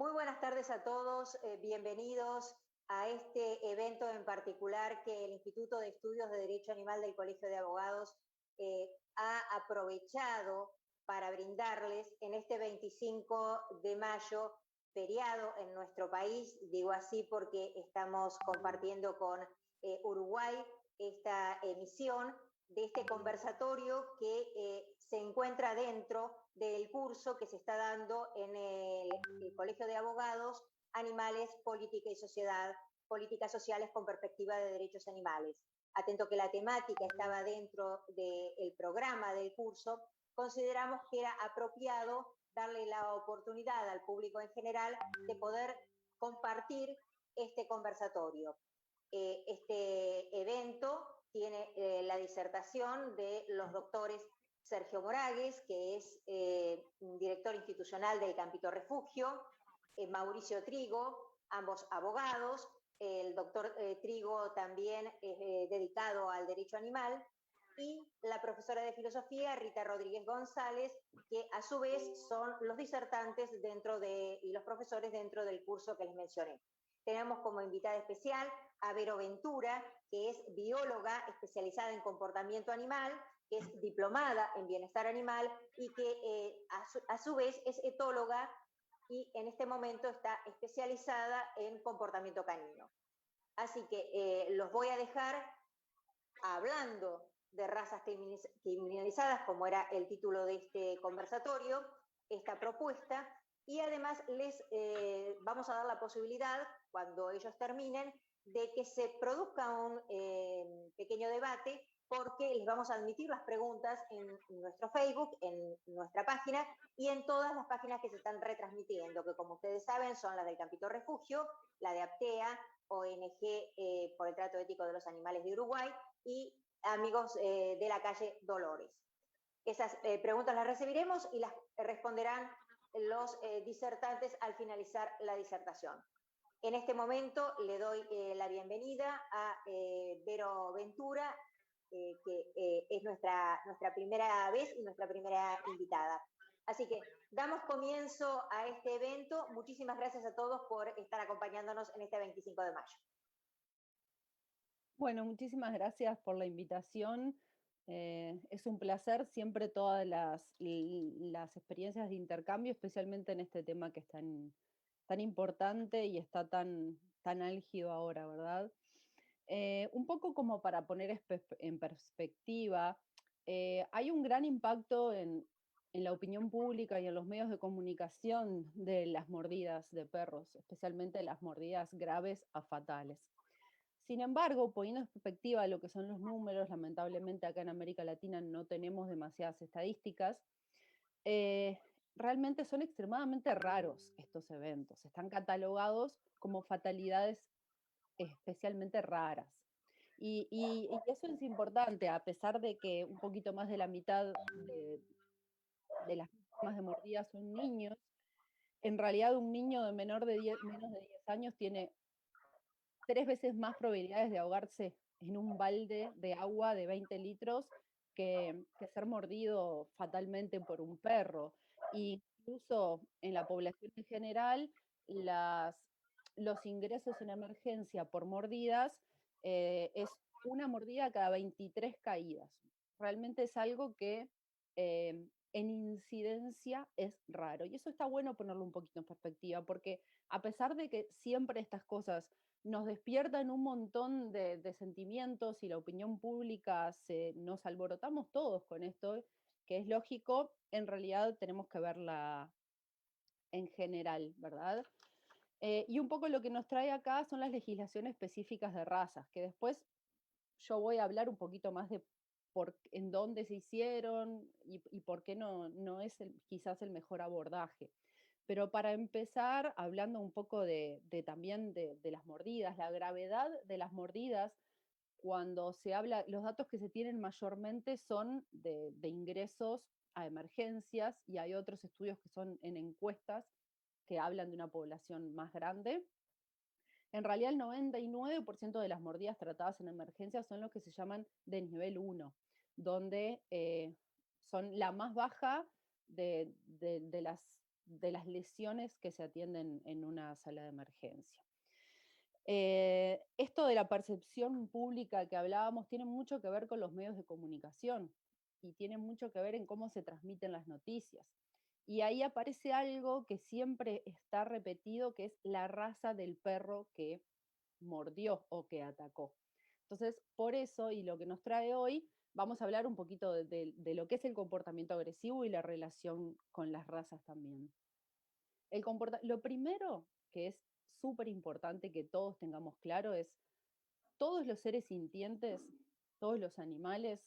Muy buenas tardes a todos, bienvenidos a este evento en particular que el Instituto de Estudios de Derecho Animal del Colegio de Abogados ha aprovechado para brindarles en este 25 de mayo, feriado en nuestro país, digo así porque estamos compartiendo con Uruguay esta emisión de este conversatorio que se encuentra dentro del curso que se está dando en el Colegio de Abogados, Animales, Política y Sociedad, Políticas Sociales con Perspectiva de Derechos Animales. Atento que la temática estaba dentro del programa del curso, consideramos que era apropiado darle la oportunidad al público en general de poder compartir este conversatorio. Este evento tiene la disertación de los doctores Sergio Moragues, que es director institucional del Campito Refugio, Mauricio Trigo, ambos abogados, el doctor Trigo también es dedicado al derecho animal, y la profesora de filosofía Rita Rodríguez González, que a su vez son los disertantes y los profesores dentro del curso que les mencioné. Tenemos como invitada especial a Vero Ventura, que es bióloga especializada en comportamiento animal, que es diplomada en bienestar animal y que a su vez es etóloga y en este momento está especializada en comportamiento canino. Así que los voy a dejar hablando de razas criminalizadas, como era el título de este conversatorio, esta propuesta, y además les vamos a dar la posibilidad, cuando ellos terminen, de que se produzca un pequeño debate, porque les vamos a admitir las preguntas en nuestro Facebook, en nuestra página, y en todas las páginas que se están retransmitiendo, que como ustedes saben son las del Campito Refugio, la de APTEA, ONG por el Trato Ético de los Animales de Uruguay, y Amigos de la Calle Dolores. Esas preguntas las recibiremos y las responderán los disertantes al finalizar la disertación. En este momento le doy la bienvenida a Vero Ventura, que es nuestra primera vez y nuestra primera invitada. Así que damos comienzo a este evento. Muchísimas gracias a todos por estar acompañándonos en este 25 de mayo. Bueno, muchísimas gracias por la invitación. Es un placer siempre todas las experiencias de intercambio, especialmente en este tema que es tan importante y está tan álgido ahora, ¿verdad? Un poco como para poner en perspectiva, hay un gran impacto en la opinión pública y en los medios de comunicación de las mordidas de perros, especialmente las mordidas graves a fatales. Sin embargo, poniendo en perspectiva lo que son los números, lamentablemente acá en América Latina no tenemos demasiadas estadísticas, realmente son extremadamente raros estos eventos. Están catalogados como fatalidades especialmente raras. Y eso es importante, a pesar de que un poquito más de la mitad de las víctimas de mordidas son niños. En realidad un niño de menos de 10 años tiene 3 veces más probabilidades de ahogarse en un balde de agua de 20 litros que ser mordido fatalmente por un perro. E incluso en la población en general, los ingresos en emergencia por mordidas es una mordida cada 23 caídas. Realmente es algo que en incidencia es raro. Y eso está bueno ponerlo un poquito en perspectiva, porque a pesar de que siempre estas cosas nos despiertan un montón de sentimientos y la opinión pública nos alborotamos todos con esto, que es lógico, en realidad tenemos que verla en general, ¿verdad? Y un poco lo que nos trae acá son las legislaciones específicas de razas, que después yo voy a hablar un poquito más de en dónde se hicieron y por qué no es quizás el mejor abordaje. Pero para empezar, hablando un poco también de las mordidas, la gravedad de las mordidas, cuando se habla, los datos que se tienen mayormente son de ingresos a emergencias, y hay otros estudios que son en encuestas que hablan de una población más grande. En realidad el 99% de las mordidas tratadas en emergencias son lo que se llaman de nivel 1, donde son la más baja de de las lesiones que se atienden en una sala de emergencia. Esto de la percepción pública que hablábamos tiene mucho que ver con los medios de comunicación y tiene mucho que ver en cómo se transmiten las noticias. Y ahí aparece algo que siempre está repetido, que es la raza del perro que mordió o que atacó. Entonces, por eso, y lo que nos trae hoy, vamos a hablar un poquito de lo que es el comportamiento agresivo y la relación con las razas también. Lo primero que es súper importante que todos tengamos claro es, todos los seres sintientes, todos los animales,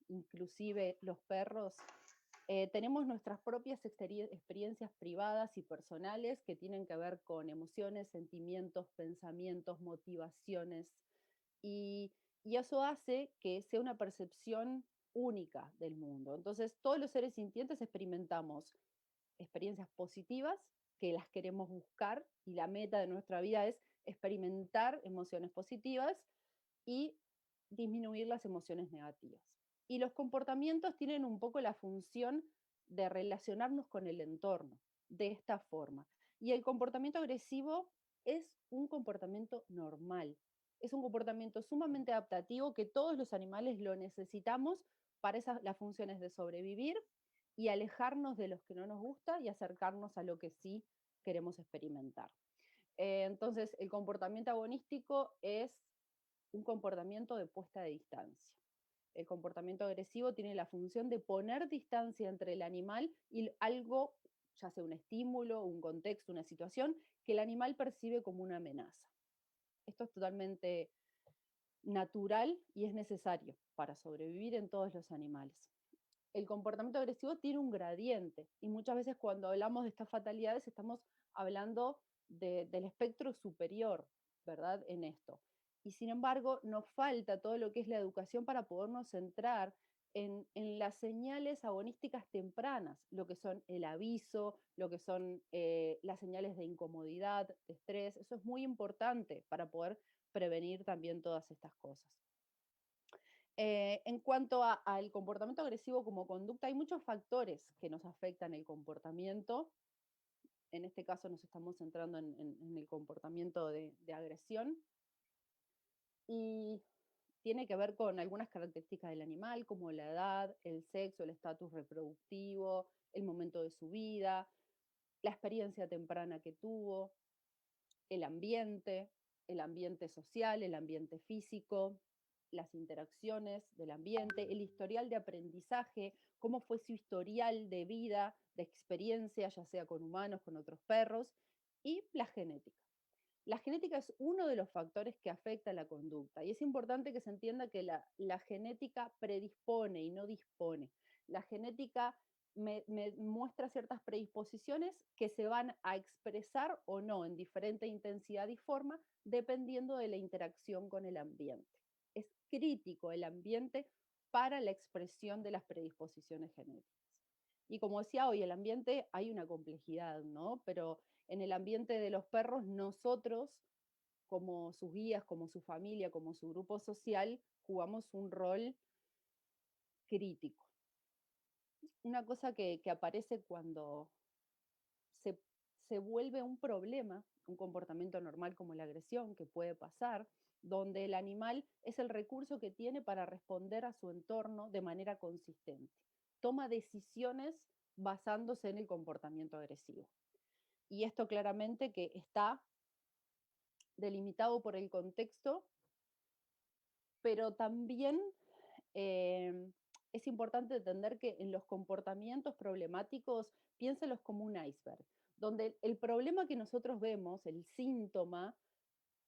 inclusive los perros, tenemos nuestras propias experiencias privadas y personales que tienen que ver con emociones, sentimientos, pensamientos, motivaciones, y, y eso hace que sea una percepción única del mundo. Entonces, todos los seres sintientes experimentamos experiencias positivas que las queremos buscar y la meta de nuestra vida es experimentar emociones positivas y disminuir las emociones negativas. Y los comportamientos tienen un poco la función de relacionarnos con el entorno de esta forma. Y el comportamiento agresivo es un comportamiento normal, es un comportamiento sumamente adaptativo que todos los animales lo necesitamos para las funciones de sobrevivir y alejarnos de los que no nos gusta y acercarnos a lo que sí queremos experimentar. Entonces, el comportamiento agonístico es un comportamiento de puesta de distancia. El comportamiento agresivo tiene la función de poner distancia entre el animal y algo, ya sea un estímulo, un contexto, una situación, que el animal percibe como una amenaza. Esto es totalmente natural y es necesario para sobrevivir en todos los animales. El comportamiento agresivo tiene un gradiente y muchas veces cuando hablamos de estas fatalidades estamos hablando del espectro superior, ¿verdad? En esto. Y sin embargo, nos falta todo lo que es la educación para podernos centrar en las señales agonísticas tempranas, lo que son el aviso, lo que son las señales de incomodidad, de estrés. Eso es muy importante para poder prevenir también todas estas cosas. En cuanto al comportamiento agresivo como conducta, hay muchos factores que nos afectan el comportamiento. En este caso nos estamos centrando en el comportamiento de agresión. Y tiene que ver con algunas características del animal, como la edad, el sexo, el estatus reproductivo, el momento de su vida, la experiencia temprana que tuvo, el ambiente social, el ambiente físico, las interacciones del ambiente, el historial de aprendizaje, cómo fue su historial de vida, de experiencia, ya sea con humanos, con otros perros, y la genética. La genética es uno de los factores que afecta la conducta y es importante que se entienda que la genética predispone y no dispone. La genética me muestra ciertas predisposiciones que se van a expresar o no en diferente intensidad y forma dependiendo de la interacción con el ambiente. Es crítico el ambiente para la expresión de las predisposiciones genéticas. Y como decía hoy, el ambiente hay una complejidad, ¿no? Pero en el ambiente de los perros, nosotros, como sus guías, como su familia, como su grupo social, jugamos un rol crítico. Una cosa que aparece cuando se, se vuelve un problema, un comportamiento normal como la agresión, que puede pasar, donde el animal es el recurso que tiene para responder a su entorno de manera consistente. Toma decisiones basándose en el comportamiento agresivo. Y esto claramente que está delimitado por el contexto, pero también es importante entender que en los comportamientos problemáticos, piénselos como un iceberg, donde el problema que nosotros vemos, el síntoma,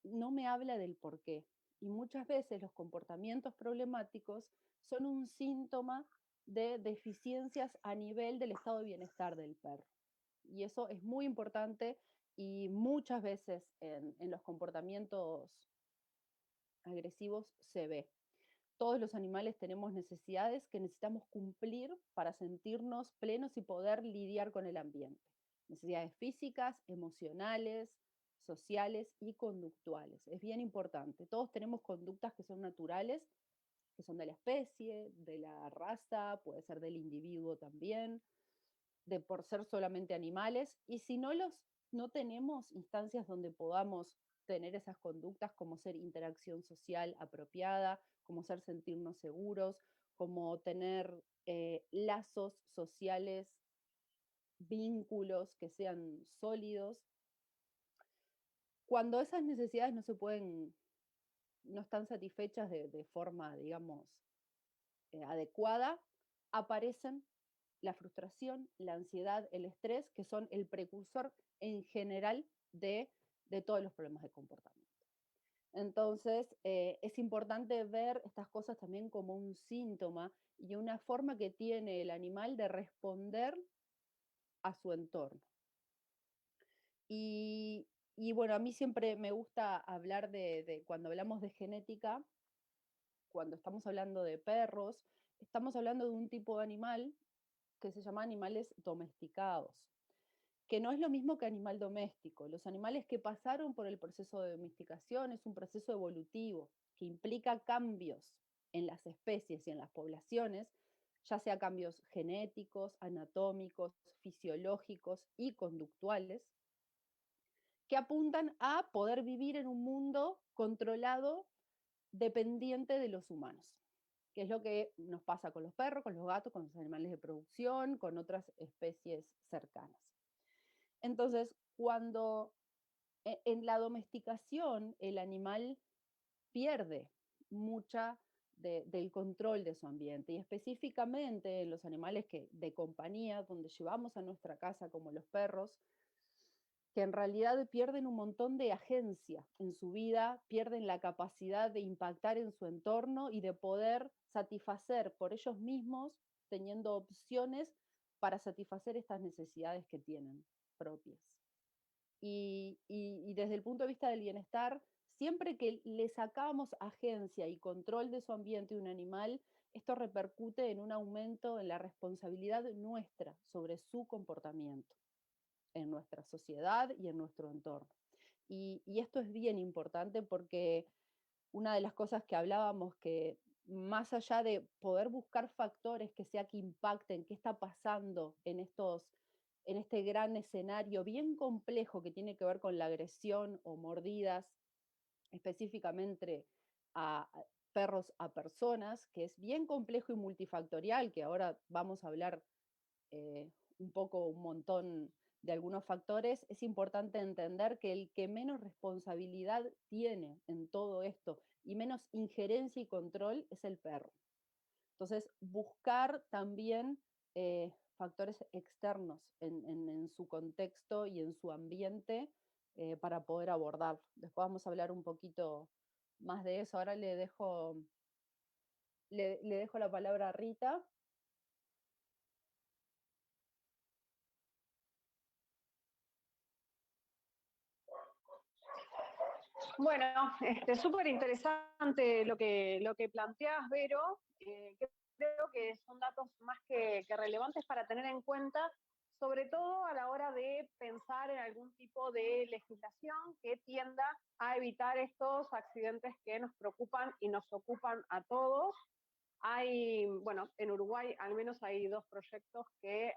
no me habla del porqué. Y muchas veces los comportamientos problemáticos son un síntoma de deficiencias a nivel del estado de bienestar del perro. Y eso es muy importante y muchas veces en los comportamientos agresivos se ve. Todos los animales tenemos necesidades que necesitamos cumplir para sentirnos plenos y poder lidiar con el ambiente. Necesidades físicas, emocionales, sociales y conductuales. Es bien importante. Todos tenemos conductas que son naturales, que son de la especie, de la raza, puede ser del individuo también. de por ser solamente animales, y si no tenemos instancias donde podamos tener esas conductas, como ser interacción social apropiada, como ser sentirnos seguros, como tener lazos sociales, vínculos que sean sólidos. Cuando esas necesidades no están satisfechas de forma, digamos, adecuada, aparecen la frustración, la ansiedad, el estrés, que son el precursor en general de todos los problemas de comportamiento. Entonces, es importante ver estas cosas también como un síntoma y una forma que tiene el animal de responder a su entorno. Y bueno, a mí siempre me gusta hablar de cuando hablamos de genética, cuando estamos hablando de perros, estamos hablando de un tipo de animal que se llama animales domesticados, que no es lo mismo que animal doméstico. Los animales que pasaron por el proceso de domesticación es un proceso evolutivo que implica cambios en las especies y en las poblaciones, ya sea cambios genéticos, anatómicos, fisiológicos y conductuales, que apuntan a poder vivir en un mundo controlado, dependiente de los humanos, que es lo que nos pasa con los perros, con los gatos, con los animales de producción, con otras especies cercanas. Entonces, cuando en la domesticación el animal pierde mucha del control de su ambiente, y específicamente en los animales de compañía, donde llevamos a nuestra casa, como los perros, que en realidad pierden un montón de agencia en su vida, pierden la capacidad de impactar en su entorno y de poder satisfacer por ellos mismos, teniendo opciones para satisfacer estas necesidades que tienen propias. Y desde el punto de vista del bienestar, siempre que le sacamos agencia y control de su ambiente a un animal, esto repercute en un aumento en la responsabilidad nuestra sobre su comportamiento en nuestra sociedad y en nuestro entorno. Y esto es bien importante porque una de las cosas que hablábamos, que más allá de poder buscar factores que impacten qué está pasando en este gran escenario bien complejo que tiene que ver con la agresión o mordidas, específicamente a perros a personas, que es bien complejo y multifactorial, que ahora vamos a hablar un montón de algunos factores, es importante entender que el que menos responsabilidad tiene en todo esto y menos injerencia y control es el perro. Entonces, buscar también factores externos en su contexto y en su ambiente para poder abordar. Después vamos a hablar un poquito más de eso. Ahora le dejo la palabra a Rita. Bueno, súper interesante lo que planteas, Vero. Creo que son datos más que relevantes para tener en cuenta, sobre todo a la hora de pensar en algún tipo de legislación que tienda a evitar estos accidentes que nos preocupan y nos ocupan a todos. Bueno, en Uruguay al menos hay dos proyectos que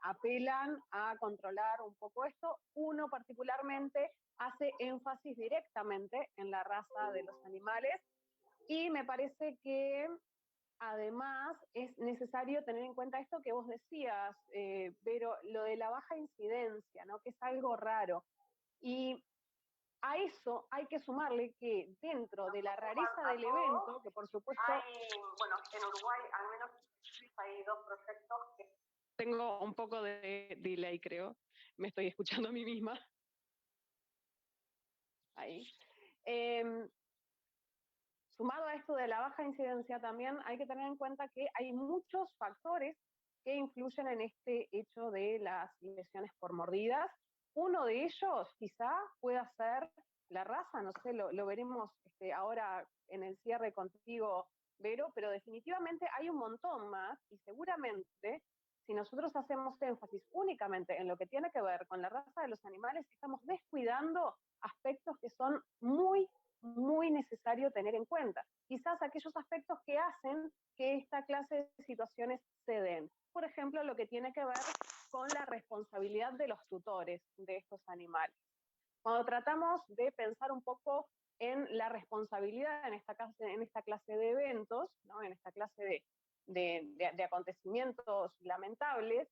apelan a controlar un poco esto. Uno particularmente hace énfasis directamente en la raza de los animales y me parece que además es necesario tener en cuenta esto que vos decías, pero lo de la baja incidencia, ¿no? Que es algo raro. Y a eso hay que sumarle que dentro de la rareza del evento, que por supuesto bueno, en Uruguay al menos hay dos proyectos que... Tengo un poco de delay, creo. Me estoy escuchando a mí misma. Ahí. Sumado a esto de la baja incidencia también hay que tener en cuenta que hay muchos factores que influyen en este hecho de las lesiones por mordidas. Uno de ellos quizá pueda ser la raza, no sé, lo veremos ahora en el cierre contigo, Vero, pero definitivamente hay un montón más y seguramente si nosotros hacemos énfasis únicamente en lo que tiene que ver con la raza de los animales, estamos descuidando aspectos que son muy necesario tener en cuenta. Quizás aquellos aspectos que hacen que esta clase de situaciones se den. Por ejemplo, lo que tiene que ver con la responsabilidad de los tutores de estos animales. Cuando tratamos de pensar un poco en la responsabilidad en esta clase de eventos, ¿no? En esta clase de acontecimientos lamentables,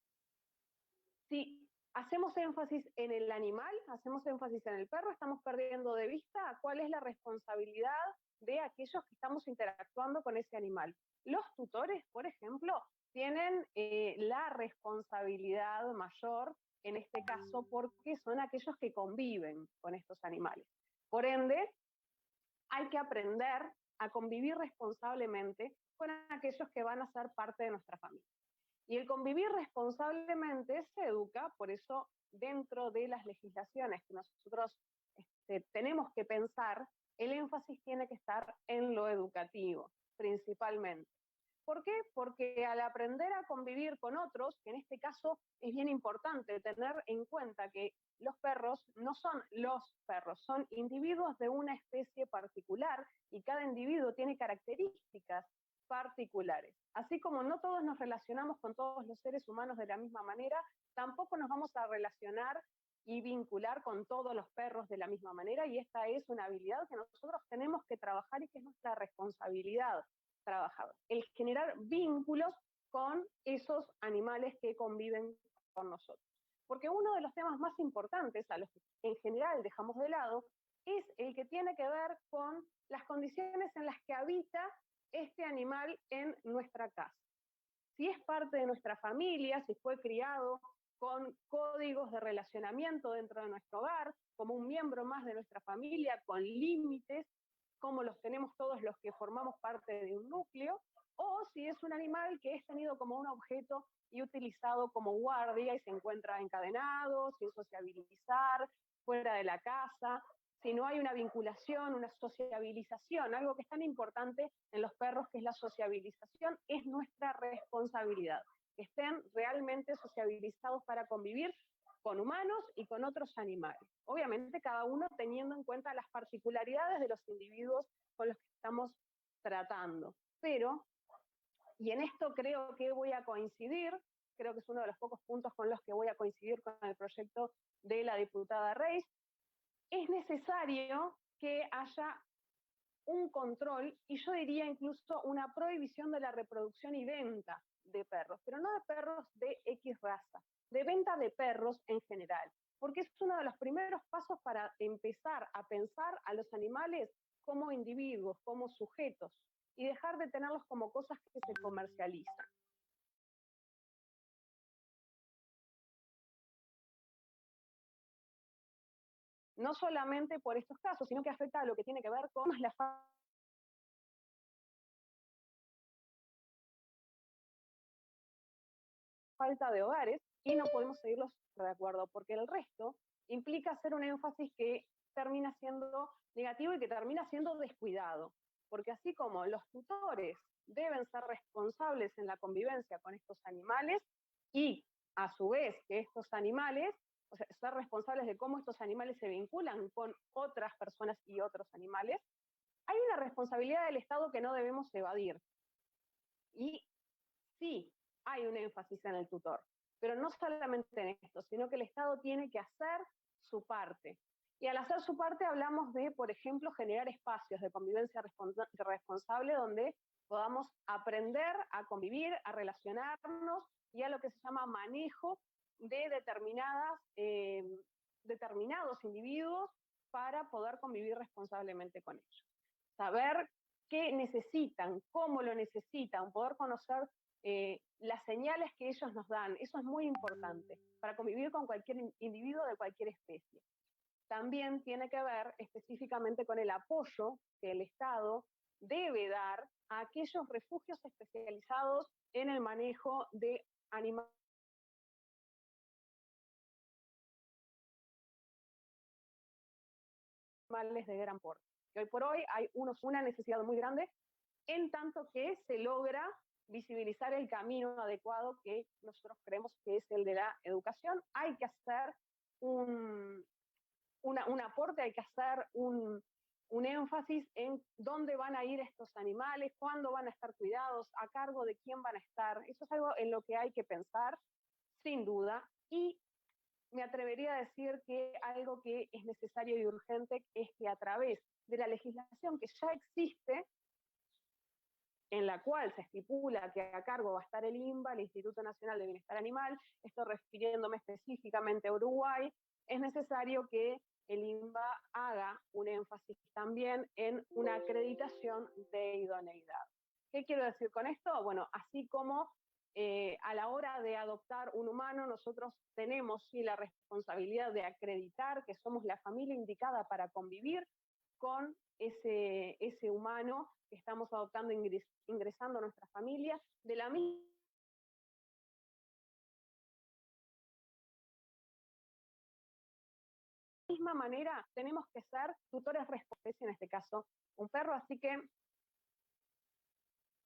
si hacemos énfasis en el animal, hacemos énfasis en el perro, estamos perdiendo de vista cuál es la responsabilidad de aquellos que estamos interactuando con ese animal. Los tutores, por ejemplo, tienen la responsabilidad mayor en este caso porque son aquellos que conviven con estos animales. Por ende, hay que aprender a convivir responsablemente con aquellos que van a ser parte de nuestra familia. Y el convivir responsablemente se educa, por eso dentro de las legislaciones que nosotros tenemos que pensar, el énfasis tiene que estar en lo educativo, principalmente. ¿Por qué? Porque al aprender a convivir con otros, que en este caso es bien importante tener en cuenta que los perros no son los perros, son individuos de una especie particular y cada individuo tiene características particulares. Así como no todos nos relacionamos con todos los seres humanos de la misma manera, tampoco nos vamos a relacionar y vincular con todos los perros de la misma manera, y esta es una habilidad que nosotros tenemos que trabajar y que es nuestra responsabilidad trabajar. El generar vínculos con esos animales que conviven con nosotros. Porque uno de los temas más importantes, a los que en general dejamos de lado, es el que tiene que ver con las condiciones en las que habita este animal en nuestra casa. Si es parte de nuestra familia, si fue criado con códigos de relacionamiento dentro de nuestro hogar, como un miembro más de nuestra familia, con límites, como los tenemos todos los que formamos parte de un núcleo, o si es un animal que es tenido como un objeto y utilizado como guardia y se encuentra encadenado, sin sociabilizar, fuera de la casa, si no hay una vinculación, una sociabilización, algo que es tan importante en los perros que es la sociabilización, es nuestra responsabilidad, que estén realmente sociabilizados para convivir con humanos y con otros animales. Obviamente cada uno teniendo en cuenta las particularidades de los individuos con los que estamos tratando. Pero, y en esto creo que voy a coincidir, creo que es uno de los pocos puntos con los que voy a coincidir con el proyecto de la diputada Reis, es necesario que haya un control, y yo diría incluso una prohibición de la reproducción y venta de perros, pero no de perros de X raza, de venta de perros en general, porque es uno de los primeros pasos para empezar a pensar a los animales como individuos, como sujetos, y dejar de tenerlos como cosas que se comercializan. No solamente por estos casos, sino que afecta a lo que tiene que ver con la falta de hogares, y no podemos seguirlos de acuerdo, porque el resto implica hacer un énfasis que termina siendo negativo y que termina siendo descuidado, porque así como los tutores deben ser responsables en la convivencia con estos animales y a su vez que estos animales, o sea, ser responsables de cómo estos animales se vinculan con otras personas y otros animales, hay una responsabilidad del Estado que no debemos evadir. Y sí, hay un énfasis en el tutor, pero no solamente en esto, sino que el Estado tiene que hacer su parte. Y al hacer su parte hablamos de, por ejemplo, generar espacios de convivencia responsable donde podamos aprender a convivir, a relacionarnos y a lo que se llama manejo de determinados individuos para poder convivir responsablemente con ellos. Saber qué necesitan, cómo lo necesitan, poder conocer las señales que ellos nos dan, eso es muy importante para convivir con cualquier individuo de cualquier especie. También tiene que ver específicamente con el apoyo que el Estado debe dar a aquellos refugios especializados en el manejo de animales de gran porte. Hoy por hoy hay una necesidad muy grande, en tanto que se logra visibilizar el camino adecuado que nosotros creemos que es el de la educación. Hay que hacer un aporte, hay que hacer un énfasis en dónde van a ir estos animales, cuándo van a estar cuidados, a cargo de quién van a estar. Eso es algo en lo que hay que pensar. sin duda, y me atrevería a decir que algo que es necesario y urgente es que a través de la legislación que ya existe, en la cual se estipula que a cargo va a estar el INBA, el Instituto Nacional de Bienestar Animal, esto refiriéndome específicamente a Uruguay, es necesario que el INBA haga un énfasis también en una acreditación de idoneidad. ¿Qué quiero decir con esto? Bueno, así como a la hora de adoptar un humano, nosotros tenemos sí la responsabilidad de acreditar que somos la familia indicada para convivir con ese humano que estamos adoptando, ingresando a nuestra familia, de la misma manera tenemos que ser tutores responsables, en este caso un perro, así que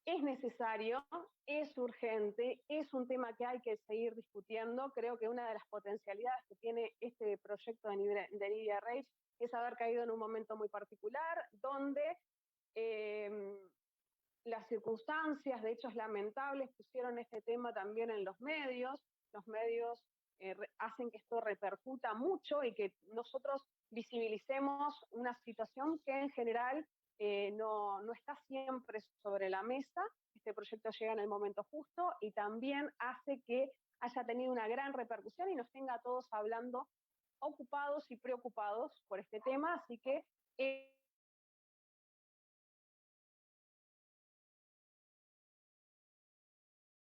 es necesario, es urgente, es un tema que hay que seguir discutiendo. Creo que una de las potencialidades que tiene este proyecto de Nidia Reich es haber caído en un momento muy particular, donde las circunstancias, de hechos lamentables, pusieron este tema también en los medios hacen que esto repercuta mucho y que nosotros visibilicemos una situación que en general no está siempre sobre la mesa. Este proyecto llega en el momento justo y también hace que haya tenido una gran repercusión y nos tenga a todos hablando ocupados y preocupados por este tema, así que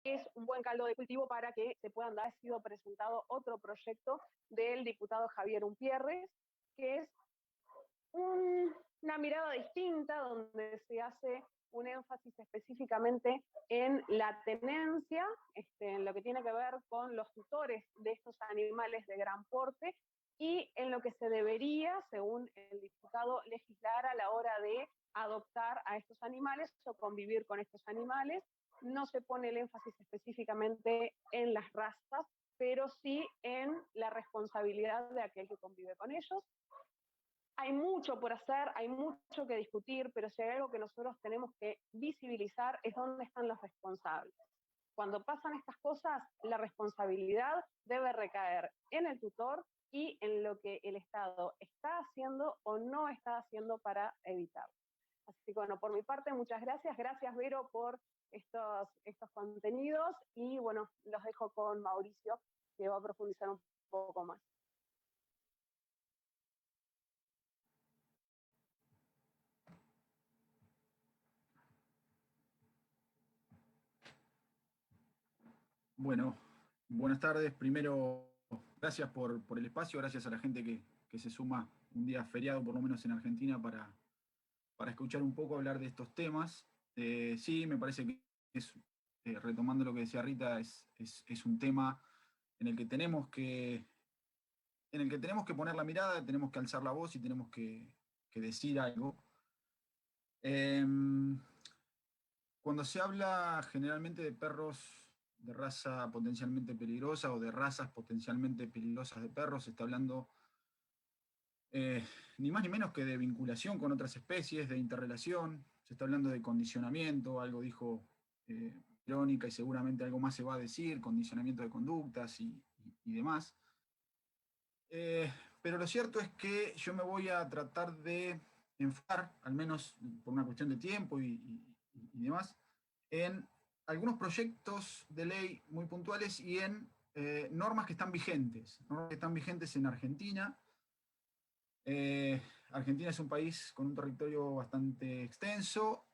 es un buen caldo de cultivo para que se puedan dar. Ha sido presentado otro proyecto del diputado Javier Umpierres, que es una mirada distinta, donde se hace un énfasis específicamente en la tenencia, en lo que tiene que ver con los tutores de estos animales de gran porte, y en lo que se debería, según el diputado, legislar a la hora de adoptar a estos animales o convivir con estos animales. No se pone el énfasis específicamente en las razas, pero sí en la responsabilidad de aquel que convive con ellos. Hay mucho por hacer, hay mucho que discutir, pero si hay algo que nosotros tenemos que visibilizar es dónde están los responsables. Cuando pasan estas cosas, la responsabilidad debe recaer en el tutor y en lo que el Estado está haciendo o no está haciendo para evitarlo. Así que bueno, por mi parte, muchas gracias. Gracias, Vero, por estos contenidos y bueno, los dejo con Mauricio, que va a profundizar un poco más. Bueno, buenas tardes. Primero, gracias por el espacio, gracias a la gente que se suma un día feriado, por lo menos en Argentina, para escuchar un poco hablar de estos temas. Sí, me parece que es, retomando lo que decía Rita, es un tema en el que tenemos que poner la mirada, tenemos que alzar la voz y tenemos que decir algo. Cuando se habla generalmente de perros de raza potencialmente peligrosa o de razas potencialmente peligrosas de perros, se está hablando ni más ni menos que de vinculación con otras especies, de interrelación, se está hablando de condicionamiento, algo dijo Verónica y seguramente algo más se va a decir, condicionamiento de conductas y demás. Pero lo cierto es que yo me voy a tratar de enfocar, al menos por una cuestión de tiempo y demás, en algunos proyectos de ley muy puntuales y en normas que están vigentes en Argentina. Argentina es un país con un territorio bastante extenso,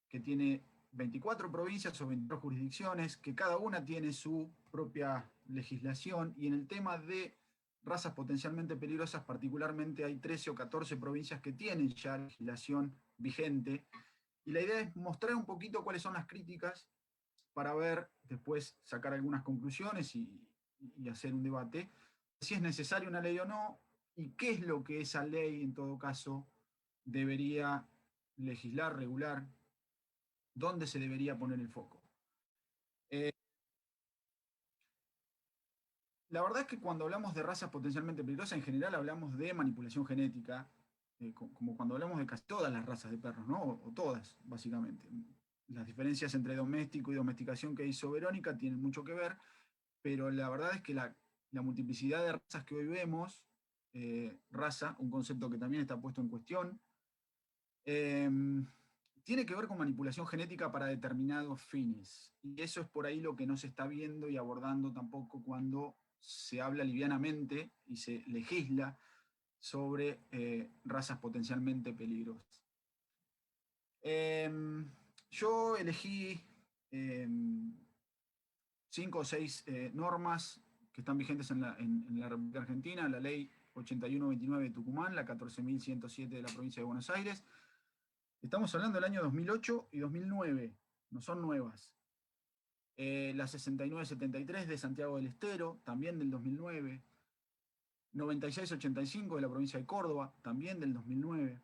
que tiene 24 provincias o 24 jurisdicciones, que cada una tiene su propia legislación, y en el tema de razas potencialmente peligrosas, particularmente hay 13 o 14 provincias que tienen ya legislación vigente, y la idea es mostrar un poquito cuáles son las críticas para ver, después sacar algunas conclusiones y hacer un debate, si es necesaria una ley o no, y qué es lo que esa ley, en todo caso, debería legislar, regular, dónde se debería poner el foco. La verdad es que cuando hablamos de razas potencialmente peligrosas, en general hablamos de manipulación genética, como cuando hablamos de casi todas las razas de perros, ¿no? O todas, básicamente. Las diferencias entre doméstico y domesticación que hizo Verónica tienen mucho que ver, pero la verdad es que la multiplicidad de razas que hoy vemos, raza, un concepto que también está puesto en cuestión, tiene que ver con manipulación genética para determinados fines. Y eso es por ahí lo que no se está viendo y abordando tampoco cuando se habla livianamente y se legisla sobre razas potencialmente peligrosas. Yo elegí 5 o 6 normas que están vigentes en la República Argentina: la ley 8129 de Tucumán, la 14.107 de la provincia de Buenos Aires. Estamos hablando del año 2008 y 2009, no son nuevas. La 6973 de Santiago del Estero, también del 2009. 9685 de la provincia de Córdoba, también del 2009.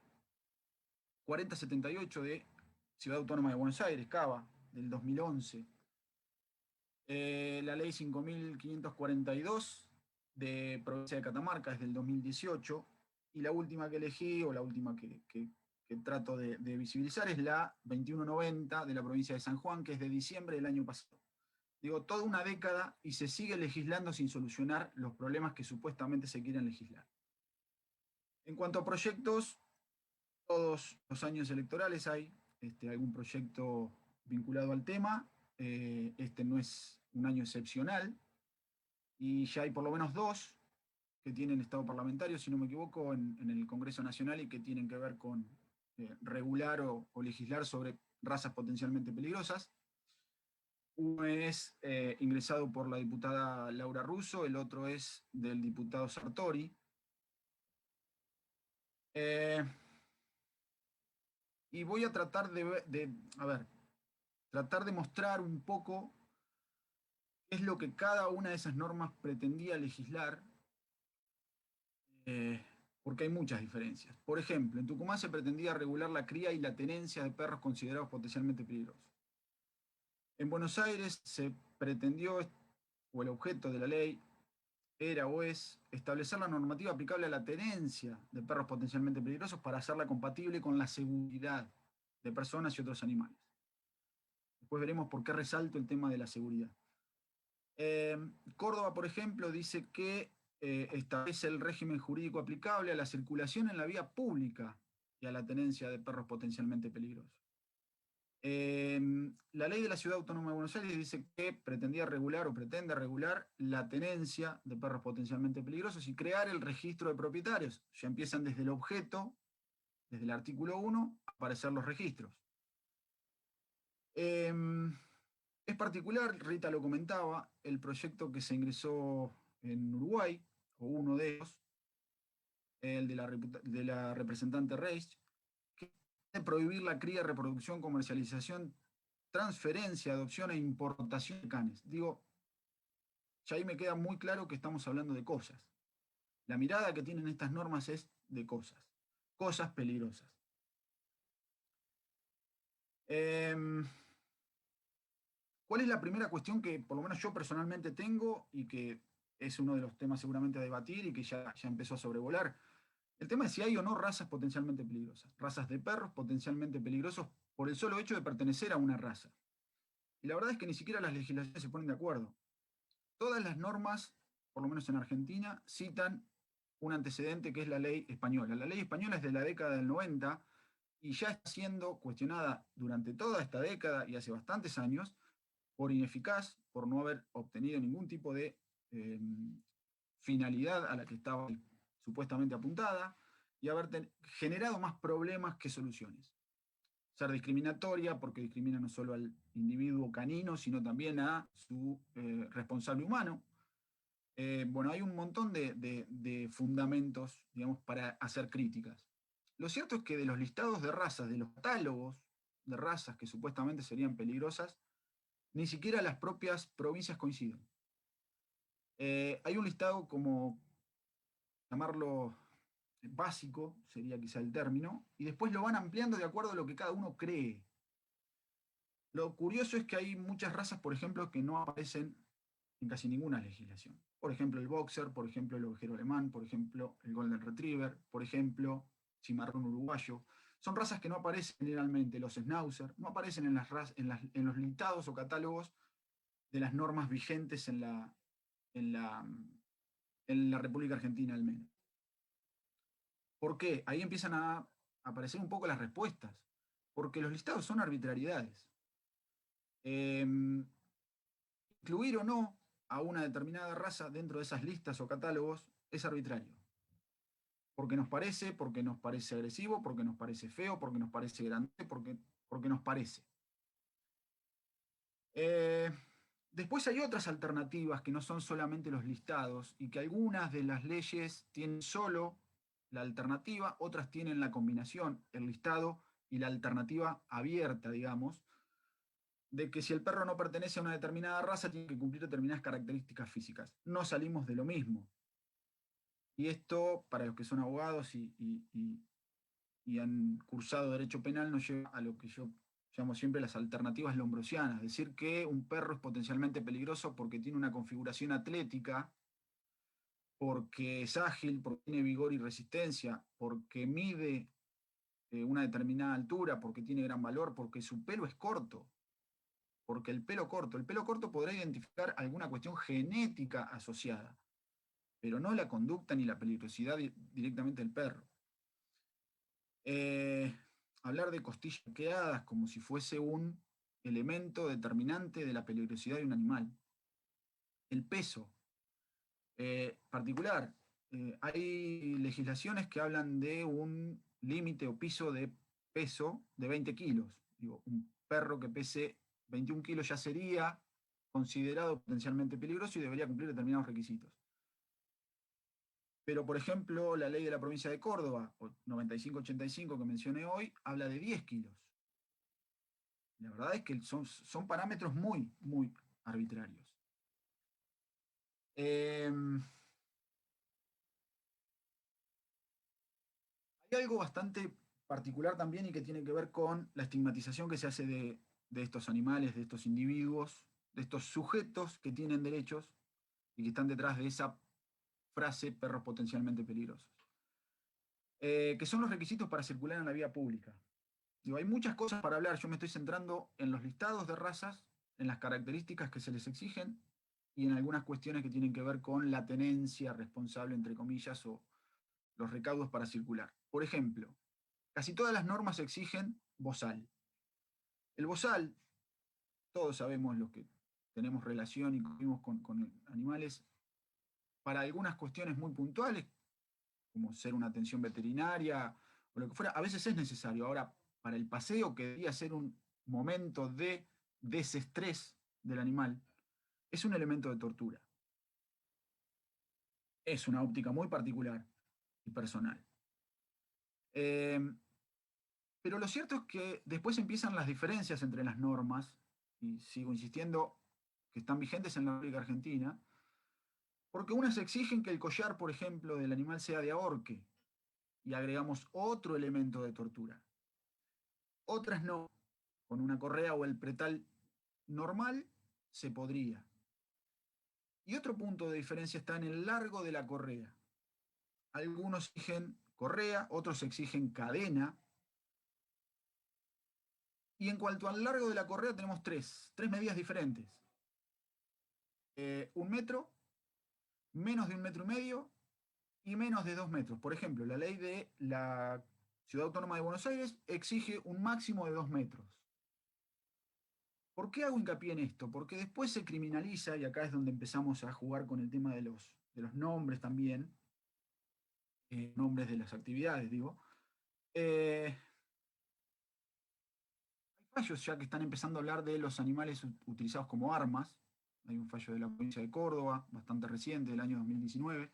4078 de Ciudad Autónoma de Buenos Aires, Cava, del 2011. La ley 5542 de provincia de Catamarca es del 2018. Y la última que elegí, o la última que trato de visibilizar, es la 2190 de la provincia de San Juan, que es de diciembre del año pasado. Digo, toda una década y se sigue legislando sin solucionar los problemas que supuestamente se quieren legislar. En cuanto a proyectos, todos los años electorales hay algún proyecto vinculado al tema. Este no es un año excepcional, y ya hay por lo menos 2 que tienen estado parlamentario, si no me equivoco, en el Congreso Nacional, y que tienen que ver con regular o legislar sobre razas potencialmente peligrosas. Uno es ingresado por la diputada Laura Russo, el otro es del diputado Sartori. Y voy a tratar tratar de mostrar un poco qué es lo que cada una de esas normas pretendía legislar, porque hay muchas diferencias. Por ejemplo, en Tucumán se pretendía regular la cría y la tenencia de perros considerados potencialmente peligrosos. En Buenos Aires se pretendió, o el objeto de la ley era o es, establecer la normativa aplicable a la tenencia de perros potencialmente peligrosos para hacerla compatible con la seguridad de personas y otros animales. Después veremos por qué resalto el tema de la seguridad. Córdoba, por ejemplo, dice que establece el régimen jurídico aplicable a la circulación en la vía pública y a la tenencia de perros potencialmente peligrosos. La ley de la Ciudad Autónoma de Buenos Aires dice que pretendía regular o pretende regular la tenencia de perros potencialmente peligrosos y crear el registro de propietarios. Ya empiezan desde el objeto, desde el artículo 1, a aparecer los registros. Es particular, Rita lo comentaba, el proyecto que se ingresó en Uruguay, o uno de ellos, el de la representante Reich, que de prohibir la cría, reproducción, comercialización, transferencia, adopción e importación de canes. Digo, ya ahí me queda muy claro que estamos hablando de cosas. La mirada que tienen estas normas es de cosas peligrosas. ¿Cuál es la primera cuestión que por lo menos yo personalmente tengo y que es uno de los temas seguramente a debatir y que ya empezó a sobrevolar? El tema es si hay o no razas potencialmente peligrosas. Razas de perros potencialmente peligrosos por el solo hecho de pertenecer a una raza. Y la verdad es que ni siquiera las legislaciones se ponen de acuerdo. Todas las normas, por lo menos en Argentina, citan un antecedente que es la ley española. La ley española es de la década del 90 y ya está siendo cuestionada durante toda esta década y hace bastantes años por ineficaz, por no haber obtenido ningún tipo de finalidad a la que estaba supuestamente apuntada, y haber generado más problemas que soluciones. Ser discriminatoria, porque discrimina no solo al individuo canino, sino también a su responsable humano. Bueno, hay un montón de fundamentos, digamos, para hacer críticas. Lo cierto es que de los listados de razas, de los catálogos de razas que supuestamente serían peligrosas, ni siquiera las propias provincias coinciden. Hay un listado, como llamarlo básico, sería quizá el término, y después lo van ampliando de acuerdo a lo que cada uno cree. Lo curioso es que hay muchas razas, por ejemplo, que no aparecen en casi ninguna legislación. Por ejemplo, el boxer, por ejemplo, el ovejero alemán, por ejemplo, el golden retriever, por ejemplo, cimarrón uruguayo. Son razas que no aparecen generalmente. Los schnauzer no aparecen en los listados o catálogos de las normas vigentes en la en la República Argentina al menos. ¿Por qué? Ahí empiezan a aparecer un poco las respuestas, porque los listados son arbitrariedades. Incluir o no a una determinada raza dentro de esas listas o catálogos es arbitrario. Porque nos parece agresivo, porque nos parece feo, porque nos parece grande, porque nos parece. Después hay otras alternativas que no son solamente los listados y que algunas de las leyes tienen solo la alternativa, otras tienen la combinación, el listado y la alternativa abierta, digamos, de que si el perro no pertenece a una determinada raza, tiene que cumplir determinadas características físicas. No salimos de lo mismo. Y esto, para los que son abogados y han cursado Derecho Penal, nos lleva a lo que yo llamo siempre las alternativas lombrosianas. Decir que un perro es potencialmente peligroso porque tiene una configuración atlética, porque es ágil, porque tiene vigor y resistencia, porque mide una determinada altura, porque tiene gran valor, porque su pelo es corto. Porque el pelo corto podrá identificar alguna cuestión genética asociada, pero no la conducta ni la peligrosidad directamente del perro. Hablar de costillas arqueadas como si fuese un elemento determinante de la peligrosidad de un animal. El peso particular. Hay legislaciones que hablan de un límite o piso de peso de 20 kilos. Digo, un perro que pese 21 kilos ya sería considerado potencialmente peligroso y debería cumplir determinados requisitos. Pero, por ejemplo, la ley de la provincia de Córdoba, 9585 que mencioné hoy, habla de 10 kilos. La verdad es que son parámetros muy, muy arbitrarios. Hay algo bastante particular también y que tiene que ver con la estigmatización que se hace de estos animales, de estos individuos, de estos sujetos que tienen derechos y que están detrás de esa frase perros potencialmente peligrosos. Que son los requisitos para circular en la vía pública. Digo, hay muchas cosas para hablar, yo me estoy centrando en los listados de razas, en las características que se les exigen y en algunas cuestiones que tienen que ver con la tenencia responsable, entre comillas, o los recaudos para circular. Por ejemplo, casi todas las normas exigen bozal. El bozal, todos sabemos los que tenemos relación y convivimos con animales, para algunas cuestiones muy puntuales, como ser una atención veterinaria o lo que fuera, a veces es necesario. Ahora, para el paseo, que debería ser un momento de desestrés del animal, es un elemento de tortura. Es una óptica muy particular y personal. Pero lo cierto es que después empiezan las diferencias entre las normas, y sigo insistiendo que están vigentes en la República Argentina, porque unas exigen que el collar, por ejemplo, del animal sea de ahorque, y agregamos otro elemento de tortura. Otras no, con una correa o el pretal normal se podría. Y otro punto de diferencia está en el largo de la correa. Algunos exigen correa, otros exigen cadena. Y en cuanto al largo de la correa tenemos tres medidas diferentes. 1 metro, menos de 1,5 metros y menos de 2 metros. Por ejemplo, la ley de la Ciudad Autónoma de Buenos Aires exige un máximo de 2 metros. ¿Por qué hago hincapié en esto? Porque después se criminaliza, y acá es donde empezamos a jugar con el tema de los nombres también, nombres de las actividades, digo. Hay fallos ya que están empezando a hablar de los animales utilizados como armas. Hay un fallo de la provincia de Córdoba, bastante reciente, del año 2019,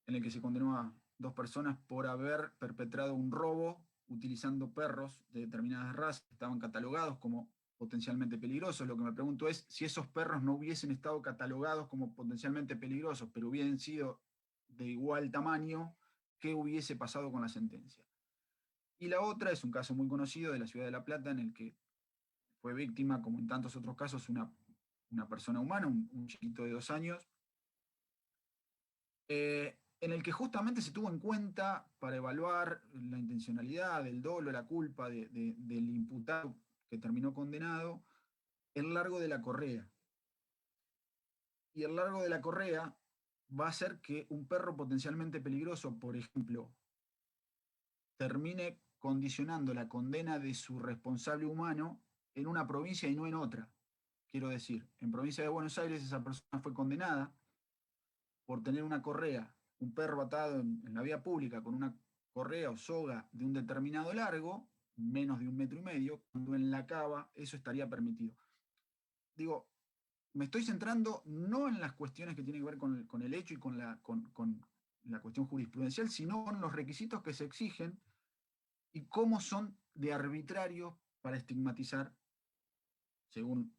en el que se condenó a 2 personas por haber perpetrado un robo utilizando perros de determinadas razas que estaban catalogados como potencialmente peligrosos. Lo que me pregunto es si esos perros no hubiesen estado catalogados como potencialmente peligrosos, pero hubiesen sido de igual tamaño, ¿qué hubiese pasado con la sentencia? Y la otra es un caso muy conocido de la ciudad de La Plata, en el que fue víctima, como en tantos otros casos, una persona humana, un chiquito de 2 años, en el que justamente se tuvo en cuenta para evaluar la intencionalidad, el dolo, la culpa del imputado que terminó condenado, el largo de la correa. y el largo de la correa va a hacer que un perro potencialmente peligroso, por ejemplo, termine condicionando la condena de su responsable humano en una provincia y no en otra. Quiero decir, en provincia de Buenos Aires esa persona fue condenada por tener una correa, un perro atado en la vía pública con una correa o soga de un determinado largo, menos de 1,5 metros, cuando en la cava eso estaría permitido. Digo, me estoy centrando no en las cuestiones que tienen que ver con el hecho y con la cuestión jurisprudencial, sino con los requisitos que se exigen y cómo son de arbitrarios para estigmatizar, según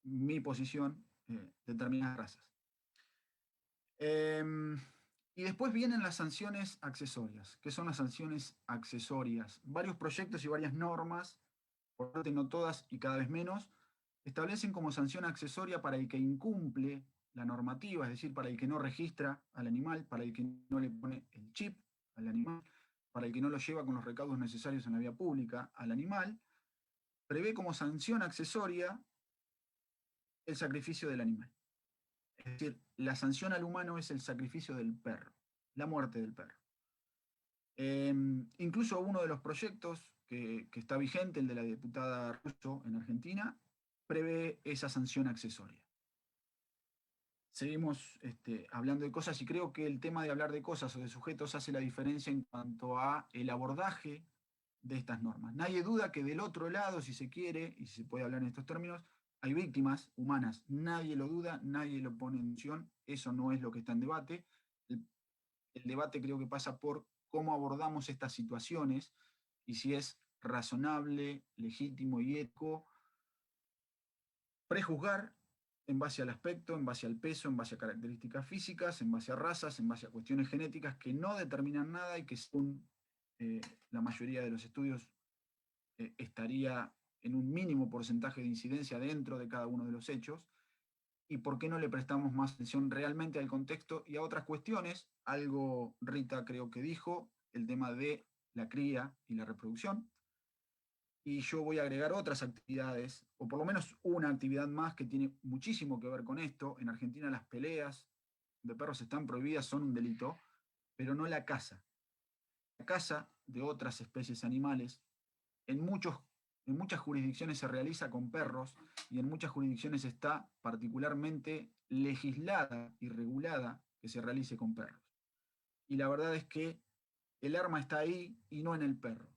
mi posición, determinadas razas. Y después vienen las sanciones accesorias. ¿Qué son las sanciones accesorias? Varios proyectos y varias normas, por parte no todas y cada vez menos, establecen como sanción accesoria para el que incumple la normativa, es decir, para el que no registra al animal, para el que no le pone el chip al animal, para el que no lo lleva con los recaudos necesarios en la vía pública al animal, prevé como sanción accesoria el sacrificio del animal. Es decir, la sanción al humano es el sacrificio del perro, la muerte del perro. Incluso uno de los proyectos que está vigente, el de la diputada Russo en Argentina, prevé esa sanción accesoria. Seguimos hablando de cosas y creo que el tema de hablar de cosas o de sujetos hace la diferencia en cuanto a el abordaje de estas normas. Nadie duda que del otro lado, si se quiere, y si se puede hablar en estos términos, hay víctimas humanas. Nadie lo duda, nadie lo pone en discusión, eso no es lo que está en debate. El debate creo que pasa por cómo abordamos estas situaciones y si es razonable, legítimo y ético prejuzgar en base al aspecto, en base al peso, en base a características físicas, en base a razas, en base a cuestiones genéticas que no determinan nada y que según la mayoría de los estudios estaría en un mínimo porcentaje de incidencia dentro de cada uno de los hechos, y por qué no le prestamos más atención realmente al contexto y a otras cuestiones. Algo Rita creo que dijo, el tema de la cría y la reproducción, y yo voy a agregar otras actividades, o por lo menos una actividad más que tiene muchísimo que ver con esto. En Argentina las peleas de perros están prohibidas, son un delito, pero no la caza. La caza de otras especies animales en muchas jurisdicciones se realiza con perros y en muchas jurisdicciones está particularmente legislada y regulada que se realice con perros. Y la verdad es que el arma está ahí y no en el perro.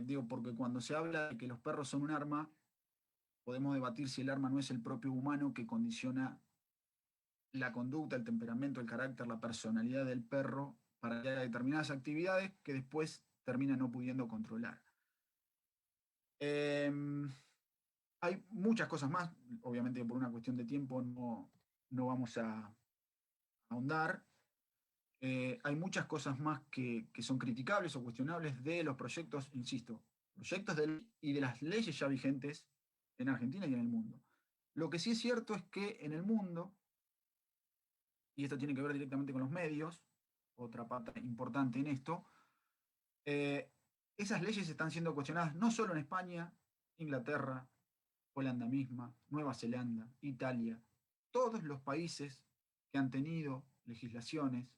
Digo, porque cuando se habla de que los perros son un arma, podemos debatir si el arma no es el propio humano que condiciona la conducta, el temperamento, el carácter, la personalidad del perro para que haga determinadas actividades que después termina no pudiendo controlar. Hay muchas cosas más, obviamente por una cuestión de tiempo no vamos a ahondar. Hay muchas cosas más que son criticables o cuestionables de los proyectos, insisto, proyectos y de las leyes ya vigentes en Argentina y en el mundo. Lo que sí es cierto es que en el mundo, y esto tiene que ver directamente con los medios, otra pata importante en esto, esas leyes están siendo cuestionadas no solo en España, Inglaterra, Holanda misma, Nueva Zelanda, Italia, todos los países que han tenido legislaciones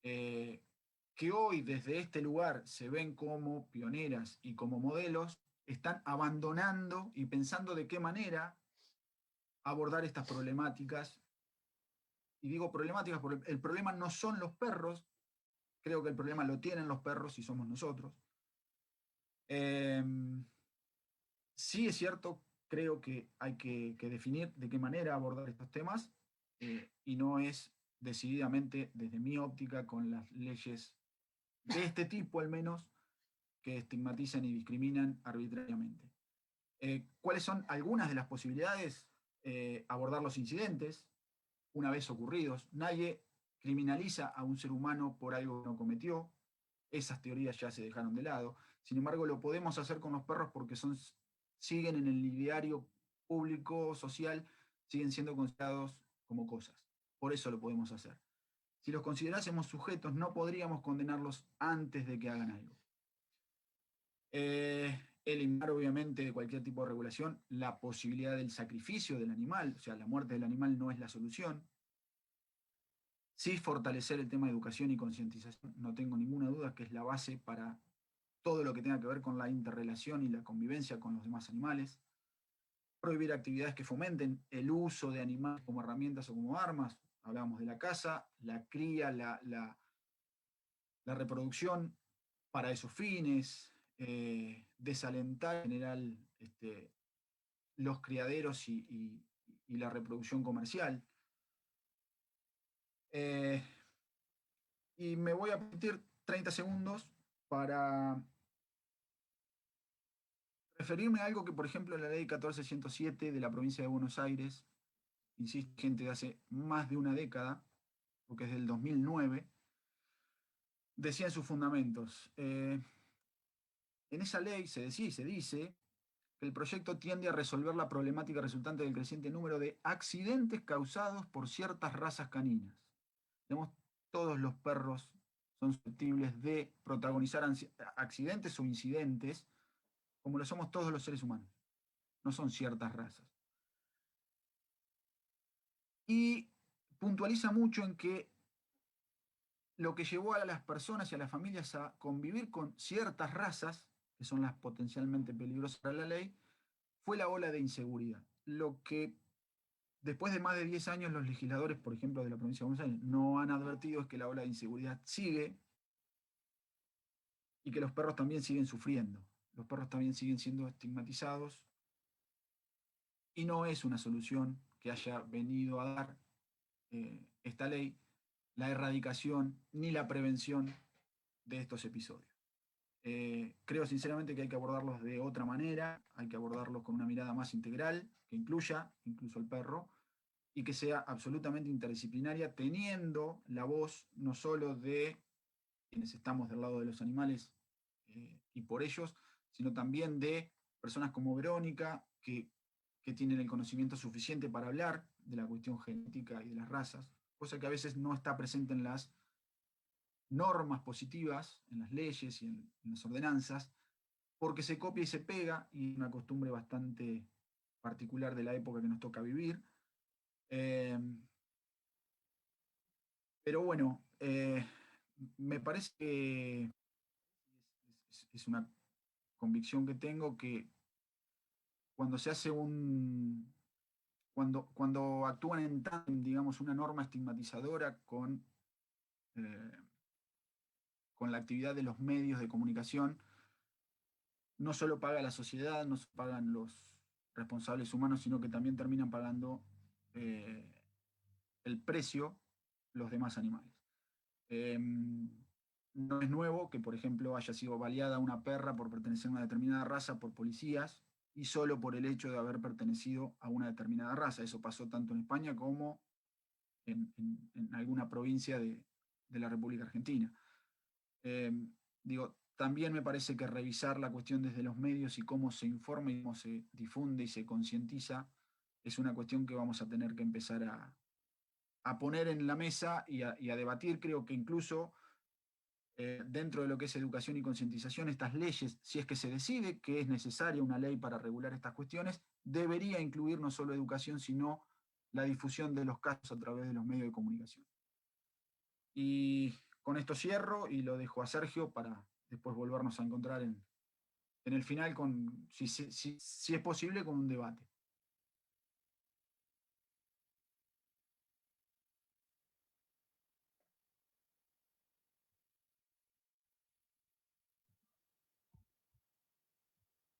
que hoy desde este lugar se ven como pioneras y como modelos, están abandonando y pensando de qué manera abordar estas problemáticas. Y digo problemáticas porque el problema no son los perros, creo que el problema lo tienen los perros y somos nosotros. Sí es cierto, creo que hay que definir de qué manera abordar estos temas y no es decididamente desde mi óptica con las leyes de este tipo al menos que estigmatizan y discriminan arbitrariamente. ¿Cuáles son algunas de las posibilidades? Abordar los incidentes una vez ocurridos. Nadie criminaliza a un ser humano por algo que no cometió. Esas teorías ya se dejaron de lado. Sin embargo, lo podemos hacer con los perros porque siguen en el ideario público, social, siguen siendo considerados como cosas. Por eso lo podemos hacer. Si los considerásemos sujetos, no podríamos condenarlos antes de que hagan algo. eliminar obviamente de cualquier tipo de regulación la posibilidad del sacrificio del animal, o sea, la muerte del animal no es la solución. Sí fortalecer el tema de educación y concientización, no tengo ninguna duda que es la base para todo lo que tenga que ver con la interrelación y la convivencia con los demás animales. Prohibir actividades que fomenten el uso de animales como herramientas o como armas. Hablábamos de la caza, la cría, la reproducción para esos fines, desalentar en general los criaderos y la reproducción comercial. Y me voy a permitir 30 segundos para referirme a algo que, por ejemplo, la ley 14.107 de la provincia de Buenos Aires, insisto, gente de hace más de una década, porque es del 2009, decía en sus fundamentos. En esa ley se decía y se dice que el proyecto tiende a resolver la problemática resultante del creciente número de accidentes causados por ciertas razas caninas. Digamos, todos los perros son susceptibles de protagonizar accidentes o incidentes, como lo somos todos los seres humanos. No son ciertas razas. Y puntualiza mucho en que lo que llevó a las personas y a las familias a convivir con ciertas razas, que son las potencialmente peligrosas para la ley, fue la ola de inseguridad. Lo que después de más de 10 años los legisladores, por ejemplo, de la provincia de Buenos Aires, no han advertido es que la ola de inseguridad sigue y que los perros también siguen sufriendo. Los perros también siguen siendo estigmatizados y no es una solución que haya venido a dar esta ley la erradicación ni la prevención de estos episodios. Creo sinceramente que hay que abordarlos de otra manera, hay que abordarlos con una mirada más integral, que incluya incluso al perro, y que sea absolutamente interdisciplinaria, teniendo la voz no solo de quienes estamos del lado de los animales y por ellos, sino también de personas como Verónica, que tienen el conocimiento suficiente para hablar de la cuestión genética y de las razas, cosa que a veces no está presente en las normas positivas, en las leyes y en las ordenanzas, porque se copia y se pega, y es una costumbre bastante particular de la época que nos toca vivir. Pero bueno, me parece que es una convicción que tengo que cuando se hace cuando actúan en tándem, digamos, una norma estigmatizadora con la actividad de los medios de comunicación, no solo paga la sociedad, no solo pagan los responsables humanos, sino que también terminan pagando el precio los demás animales. No es nuevo que, por ejemplo, haya sido baleada una perra por pertenecer a una determinada raza por policías y solo por el hecho de haber pertenecido a una determinada raza. Eso pasó tanto en España como en alguna provincia de la República Argentina. También me parece que revisar la cuestión desde los medios y cómo se informa y cómo se difunde y se concientiza es una cuestión que vamos a tener que empezar a poner en la mesa y a debatir. Creo que incluso dentro de lo que es educación y concientización, estas leyes, si es que se decide que es necesaria una ley para regular estas cuestiones, debería incluir no solo educación, sino la difusión de los casos a través de los medios de comunicación. Y con esto cierro y lo dejo a Sergio para después volvernos a encontrar en el final, si es posible, con un debate.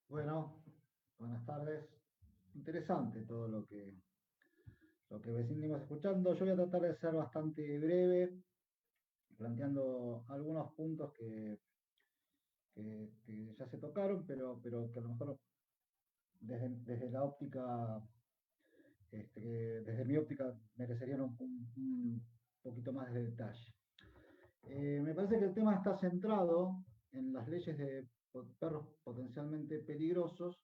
Bueno, buenas tardes. Interesante todo lo que venimos escuchando. Yo voy a tratar de ser bastante breve, planteando algunos puntos que ya se tocaron, pero que a lo mejor desde la óptica, desde mi óptica, merecerían un poquito más de detalle. Me parece que el tema está centrado en las leyes de perros potencialmente peligrosos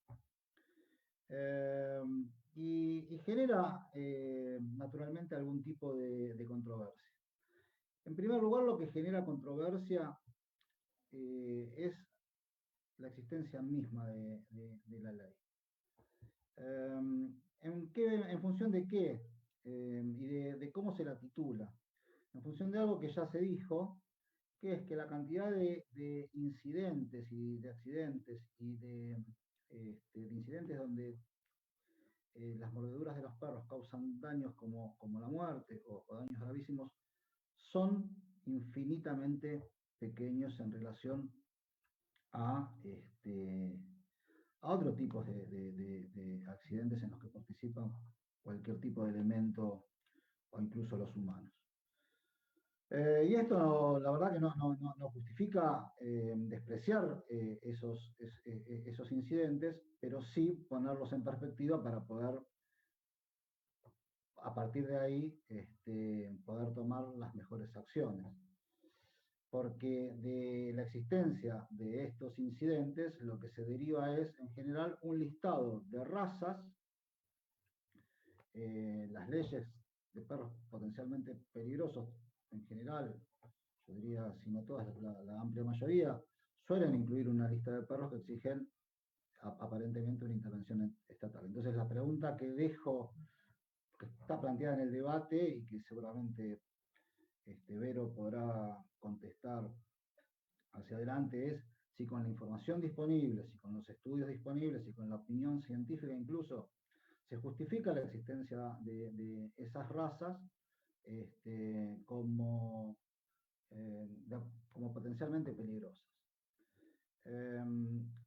y genera naturalmente algún tipo de controversia. En primer lugar, lo que genera controversia es la existencia misma de la ley. ¿En función de qué? Y de cómo se la titula. En función de algo que ya se dijo, que es que la cantidad de incidentes y de accidentes y de incidentes donde las mordeduras de los perros causan daños como la muerte o daños gravísimos, son infinitamente pequeños en relación a otros tipos de accidentes en los que participan cualquier tipo de elemento o incluso los humanos. Y esto la verdad que no justifica despreciar esos incidentes, pero sí ponerlos en perspectiva para poder, a partir de ahí, poder tomar las mejores acciones. Porque de la existencia de estos incidentes, lo que se deriva es, en general, un listado de razas, las leyes de perros potencialmente peligrosos, en general, yo diría, si no todas, la amplia mayoría, suelen incluir una lista de perros que exigen aparentemente una intervención estatal. Entonces la pregunta que dejo, que está planteada en el debate y que seguramente Vero podrá contestar hacia adelante, es si con la información disponible, si con los estudios disponibles, si con la opinión científica incluso, se justifica la existencia de esas razas como potencialmente peligrosas.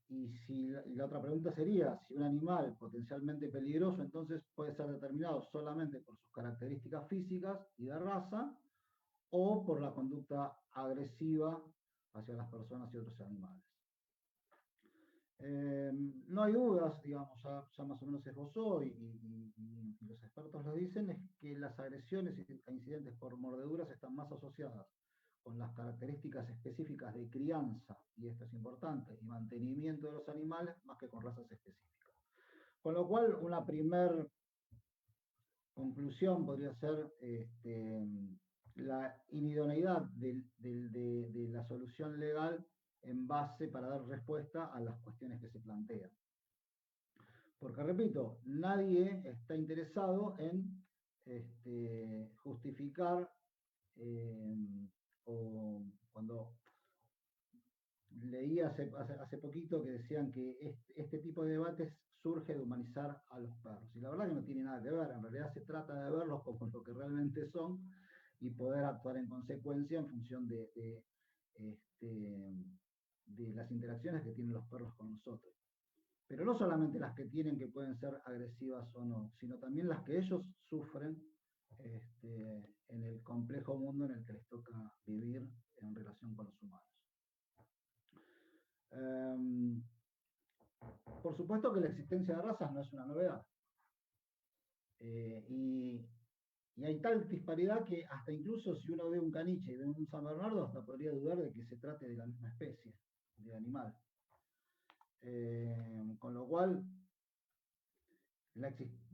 Y la otra pregunta sería, si un animal potencialmente peligroso entonces puede ser determinado solamente por sus características físicas y de raza, o por la conducta agresiva hacia las personas y otros animales. No hay dudas, digamos, ya más o menos se esbozó y los expertos lo dicen, es que las agresiones e incidentes por mordeduras están más asociadas con las características específicas de crianza, y esto es importante, y mantenimiento de los animales, más que con razas específicas. Con lo cual, una primer conclusión podría ser la inidoneidad de la solución legal en base para dar respuesta a las cuestiones que se plantean. Porque, repito, nadie está interesado en justificar, o cuando leí hace poquito que decían que este tipo de debates surge de humanizar a los perros. Y la verdad que no tiene nada que ver, en realidad se trata de verlos como lo que realmente son y poder actuar en consecuencia en función de las interacciones que tienen los perros con nosotros. Pero no solamente las que tienen, que pueden ser agresivas o no, sino también las que ellos sufren en el complejo mundo en el que les toca vivir en relación con los humanos. Por supuesto que la existencia de razas no es una novedad. Y hay tal disparidad que hasta incluso si uno ve un caniche y ve un San Bernardo, hasta podría dudar de que se trate de la misma especie de animal. Con lo cual,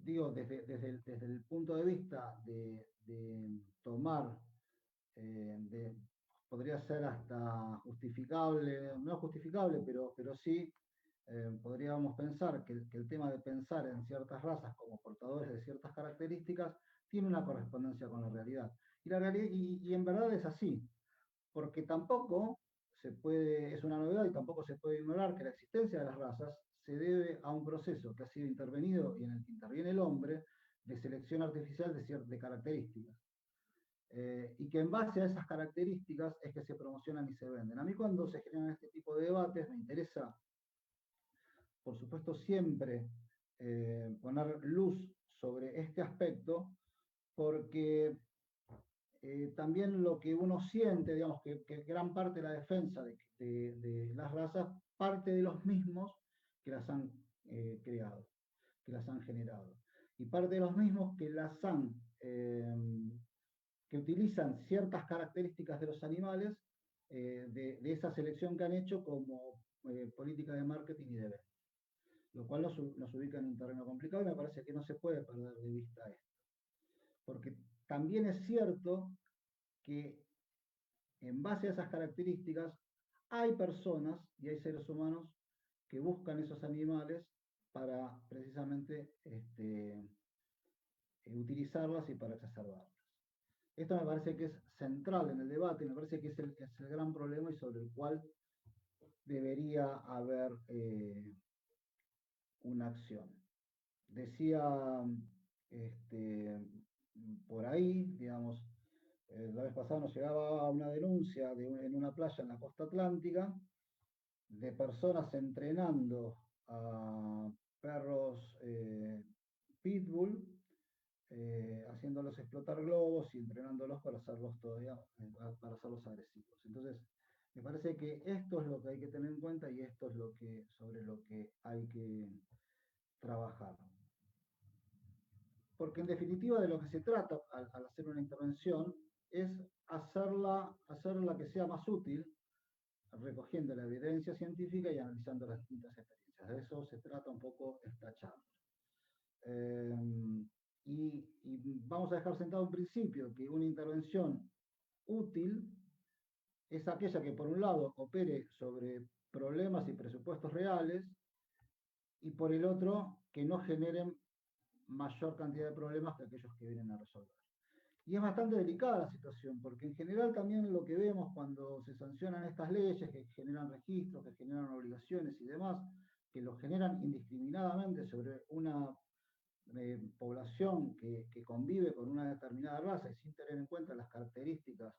digo, desde el punto de vista de tomar, podría ser hasta justificable, no justificable, pero sí podríamos pensar que el tema de pensar en ciertas razas como portadores de ciertas características tiene una correspondencia con la realidad. Y en verdad es así, porque tampoco es una novedad y tampoco se puede ignorar que la existencia de las razas se debe a un proceso que ha sido intervenido y en el que interviene el hombre de selección artificial de características. Y que en base a esas características es que se promocionan y se venden. A mí cuando se generan este tipo de debates me interesa, por supuesto, siempre poner luz sobre este aspecto, porque también lo que uno siente, digamos, que gran parte de la defensa de las razas parte de los mismos que las han creado, que las han generado. Y parte de los mismos que las han, que utilizan ciertas características de los animales de esa selección que han hecho como política de marketing y de venta. Lo cual nos ubica en un terreno complicado y me parece que no se puede perder de vista esto. Porque también es cierto que en base a esas características hay personas y hay seres humanos que buscan esos animales para precisamente utilizarlas y para exacerbarlas. Esto me parece que es central en el debate, me parece que es el gran problema y sobre el cual debería haber una acción. Decía por ahí, digamos, la vez pasada nos llegaba una denuncia en una playa en la costa atlántica de personas entrenando a perros pitbull, haciéndolos explotar globos y entrenándolos para hacerlos para hacerlos agresivos. Entonces, me parece que esto es lo que hay que tener en cuenta y esto es sobre lo que hay que trabajar. Porque en definitiva de lo que se trata al hacer una intervención es hacerla que sea más útil, recogiendo la evidencia científica y analizando las distintas experiencias. De eso se trata un poco esta charla. Y vamos a dejar sentado un principio, que una intervención útil es aquella que por un lado opere sobre problemas y presupuestos reales y por el otro que no generen mayor cantidad de problemas que aquellos que vienen a resolver. Y es bastante delicada la situación, porque en general también lo que vemos cuando se sancionan estas leyes, que generan registros, que generan obligaciones y demás, que lo generan indiscriminadamente sobre una población que convive con una determinada raza y sin tener en cuenta las características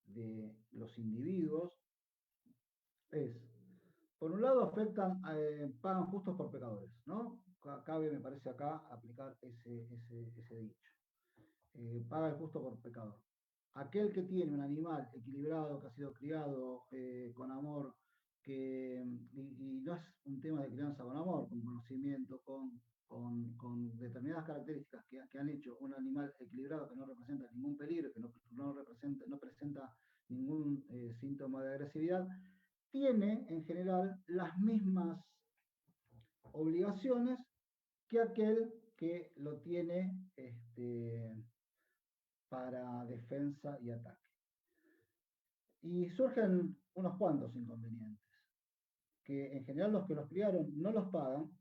de los individuos, por un lado pagan justos por pecadores, ¿no? Cabe, me parece acá, aplicar ese dicho. Paga el justo por pecador. Aquel que tiene un animal equilibrado, que ha sido criado con amor, y no es un tema de crianza con amor, con conocimiento, con determinadas características que han hecho un animal equilibrado que no representa ningún peligro, que no presenta ningún síntoma de agresividad, tiene en general las mismas obligaciones que aquel que lo tiene para defensa y ataque. Y surgen unos cuantos inconvenientes, que en general los que los criaron no los pagan,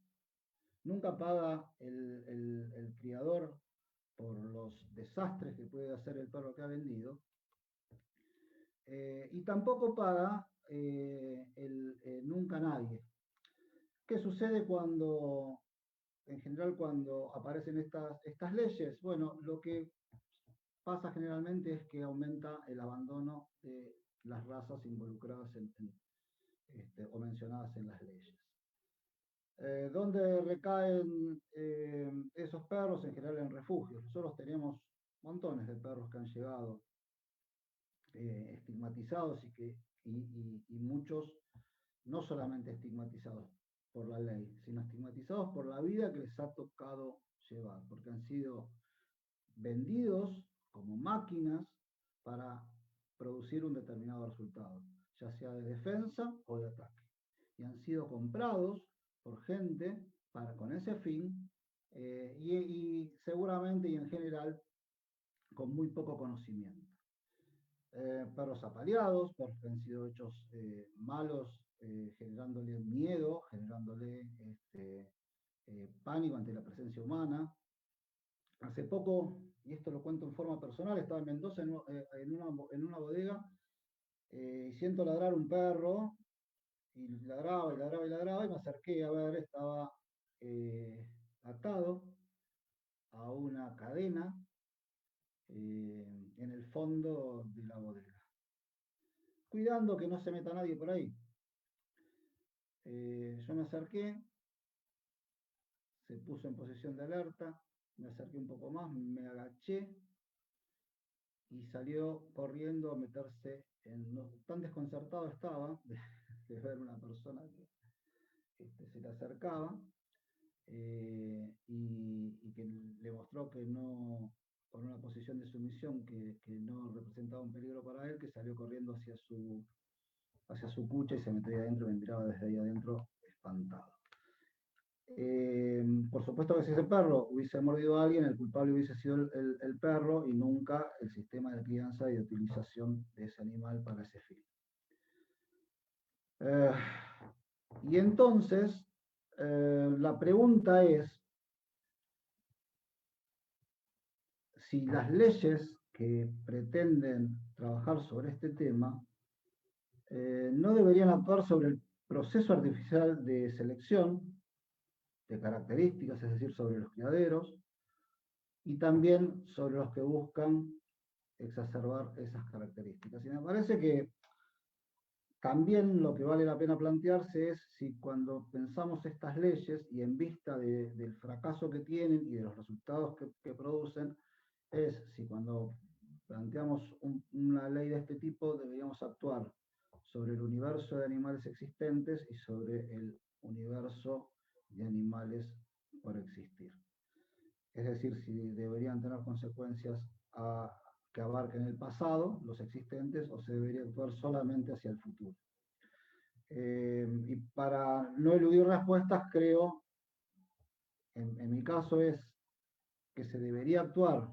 nunca paga el criador por los desastres que puede hacer el perro que ha vendido, y tampoco paga nunca nadie. ¿Qué sucede en general cuando aparecen estas leyes? Bueno, lo que pasa generalmente es que aumenta el abandono de las razas involucradas o mencionadas en las leyes. ¿Dónde recaen esos perros? En general en refugios. Nosotros tenemos montones de perros que han llegado estigmatizados y muchos no solamente estigmatizados por la ley, sino estigmatizados por la vida que les ha tocado llevar, porque han sido vendidos como máquinas para producir un determinado resultado, ya sea de defensa o de ataque. Y han sido comprados por gente con ese fin, y seguramente y en general con muy poco conocimiento. Perros apaleados, perros que han sido hechos malos, generándole miedo, generándole pánico ante la presencia humana. Hace poco, y esto lo cuento en forma personal, estaba en Mendoza en una bodega y siento ladrar un perro, y ladraba y ladraba y ladraba, y me acerqué a ver, estaba atado a una cadena en el fondo de la bodega, cuidando que no se meta nadie por ahí. Yo me acerqué, se puso en posición de alerta, me acerqué un poco más, me agaché y salió corriendo a meterse tan desconcertado estaba de ver una persona que se le acercaba, y que le mostró que no, con una posición de sumisión, que no representaba un peligro para él, que salió corriendo hacia su cucha y se metió ahí adentro y me miraba desde ahí adentro espantado. Por supuesto que si ese perro hubiese mordido a alguien, el culpable hubiese sido el perro y nunca el sistema de crianza y de utilización de ese animal para ese fin. Y entonces, la pregunta es si las leyes que pretenden trabajar sobre este tema no deberían actuar sobre el proceso artificial de selección de características, es decir, sobre los criaderos, y también sobre los que buscan exacerbar esas características. Y me parece que también lo que vale la pena plantearse es si cuando pensamos estas leyes y en vista del fracaso que tienen y de los resultados que producen, es si cuando planteamos una ley de este tipo deberíamos actuar sobre el universo de animales existentes y sobre el universo de animales por existir. Es decir, si deberían tener consecuencias que abarquen el pasado, los existentes, o se debería actuar solamente hacia el futuro. Y para no eludir respuestas, creo, en mi caso es que se debería actuar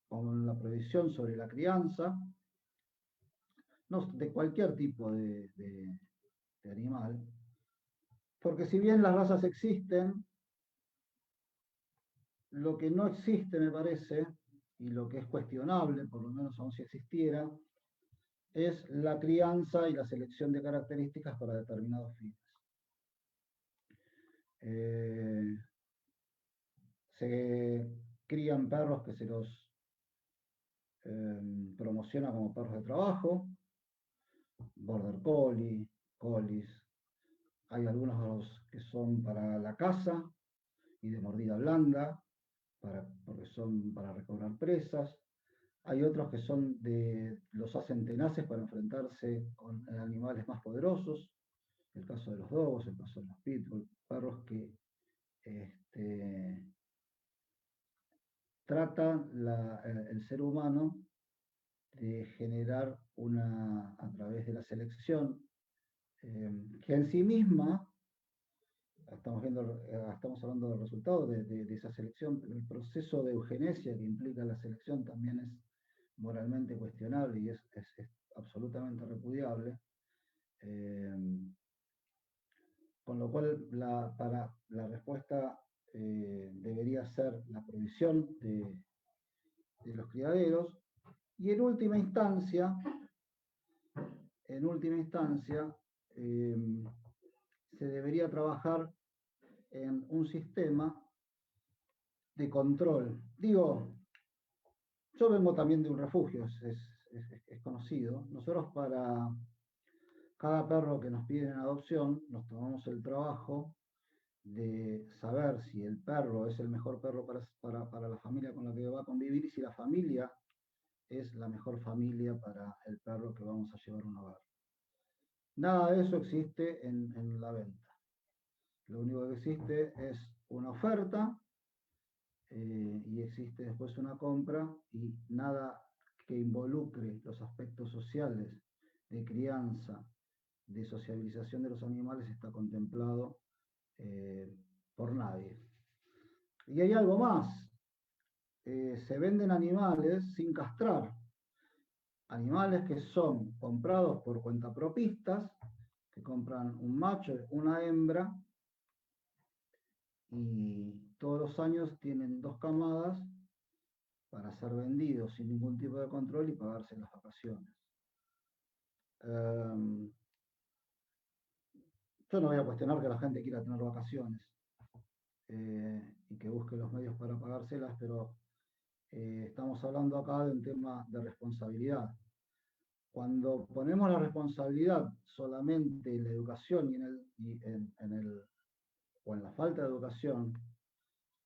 con la prohibición sobre la crianza, no, de cualquier tipo de animal, porque si bien las razas existen, lo que no existe, me parece, y lo que es cuestionable, por lo menos aún si existiera, es la crianza y la selección de características para determinados fines. Se crían perros que se los promociona como perros de trabajo, border collie, collies. Hay algunos que son para la caza y de mordida blanda, porque son para recobrar presas. Hay otros que los hacen tenaces para enfrentarse con animales más poderosos. El caso de los dogos, el caso de los pitbull, perros que trata el ser humano de generar a través de la selección, que en sí misma, estamos hablando del resultado de esa selección, pero el proceso de eugenesia que implica la selección también es moralmente cuestionable y es absolutamente repudiable. Con lo cual, para la respuesta debería ser la prohibición de los criaderos y en última instancia se debería trabajar en un sistema de control. Digo, yo vengo también de un refugio, es conocido. Nosotros para cada perro que nos piden en adopción, nos tomamos el trabajo de saber si el perro es el mejor perro para la familia con la que va a convivir y si la familia es la mejor familia para el perro que vamos a llevar a un hogar. Nada de eso existe en la venta. Lo único que existe es una oferta y existe después una compra y nada que involucre los aspectos sociales de crianza, de sociabilización de los animales está contemplado por nadie. Y hay algo más. Se venden animales sin castrar. Animales que son comprados por cuentapropistas, que compran un macho, una hembra, y todos los años tienen 2 camadas para ser vendidos sin ningún tipo de control y pagarse las vacaciones. Yo no voy a cuestionar que la gente quiera tener vacaciones y que busque los medios para pagárselas, pero estamos hablando acá de un tema de responsabilidad. Cuando ponemos la responsabilidad solamente en la educación o en la falta de educación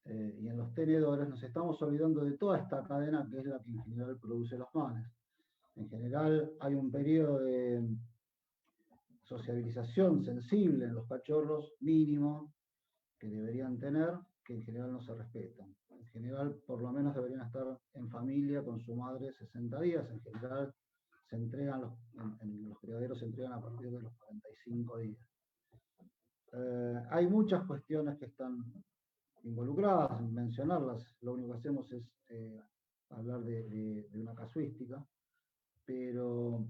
y en los tenedores, nos estamos olvidando de toda esta cadena que es la que en general produce los males. En general hay un periodo de sociabilización sensible en los cachorros mínimo que deberían tener, que en general no se respetan. En general, por lo menos deberían estar en familia con su madre 60 días. En general, los criaderos se entregan a partir de los 45 días. Hay muchas cuestiones que están involucradas, mencionarlas. Lo único que hacemos es hablar de una casuística, pero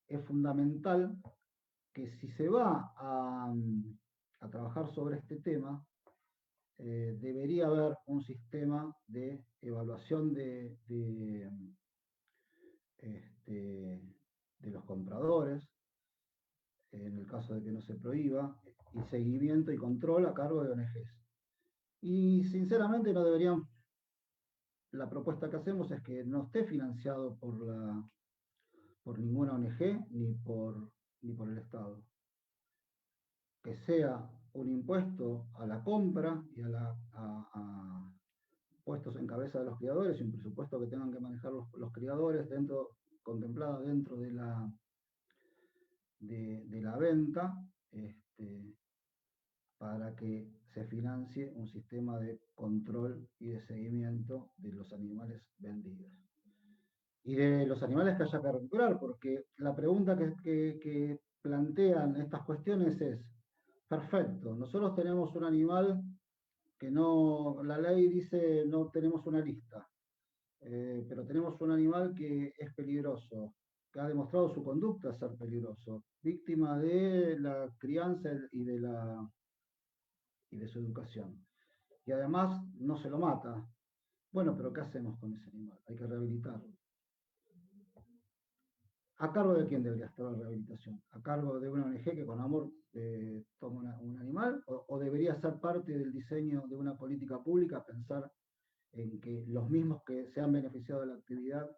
es fundamental que si se va a trabajar sobre este tema, debería haber un sistema de evaluación de los compradores, en el caso de que no se prohíba, y seguimiento y control a cargo de ONGs. Y sinceramente no deberían, la propuesta que hacemos es que no esté financiado por ninguna ONG ni por el Estado. Que sea un impuesto a la compra y a puestos en cabeza de los criadores y un presupuesto que tengan que manejar los criadores contemplado dentro de la venta, para que se financie un sistema de control y de seguimiento de los animales vendidos. Y de los animales que haya que recuperar, porque la pregunta que plantean estas cuestiones es, perfecto, nosotros tenemos un animal que no, la ley dice no tenemos una lista, pero tenemos un animal que es peligroso, que ha demostrado su conducta ser peligroso, víctima de la crianza y de su educación. Y además no se lo mata. Bueno, pero ¿qué hacemos con ese animal? Hay que rehabilitarlo. ¿A cargo de quién debería estar la rehabilitación? ¿A cargo de una ONG que con amor toma un animal? ¿O debería ser parte del diseño de una política pública pensar en que los mismos que se han beneficiado de la actividad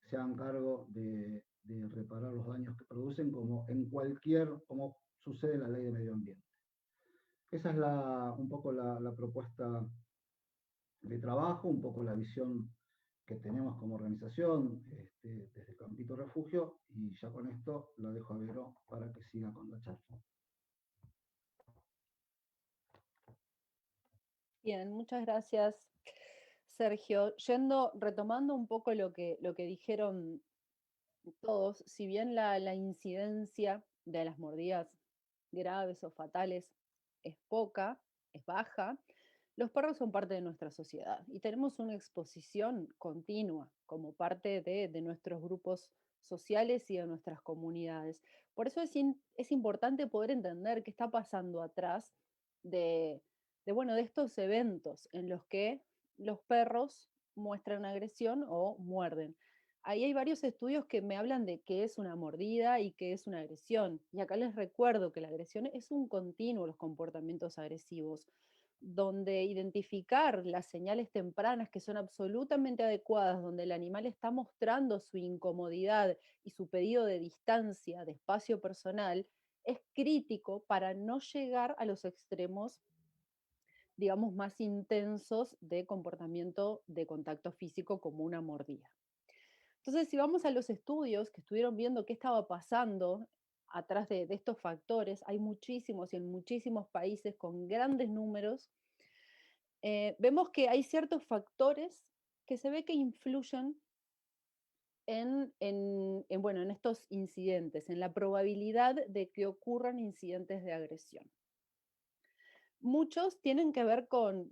se hagan cargo de reparar los daños que producen, como sucede en la ley de medio ambiente? Esa es un poco la propuesta de trabajo, un poco la visión que tenemos como organización desde Campito Refugio, y ya con esto lo dejo a Vero para que siga con la charla. Bien, muchas gracias, Sergio. Retomando un poco lo que dijeron todos, si bien la incidencia de las mordidas graves o fatales es poca, es baja, los perros son parte de nuestra sociedad y tenemos una exposición continua como parte de nuestros grupos sociales y de nuestras comunidades. Por eso es importante poder entender qué está pasando atrás de, de estos eventos en los que los perros muestran agresión o muerden. Ahí hay varios estudios que me hablan de qué es una mordida y qué es una agresión. Y acá les recuerdo que la agresión es un continuo, los comportamientos agresivos, donde identificar las señales tempranas que son absolutamente adecuadas, donde el animal está mostrando su incomodidad y su pedido de distancia, de espacio personal, es crítico para no llegar a los extremos, digamos, más intensos de comportamiento de contacto físico como una mordida. Entonces, si vamos a los estudios que estuvieron viendo qué estaba pasando atrás de estos factores, hay muchísimos y en muchísimos países con grandes números, vemos que hay ciertos factores que se ve que influyen en estos incidentes, en la probabilidad de que ocurran incidentes de agresión. Muchos tienen que ver con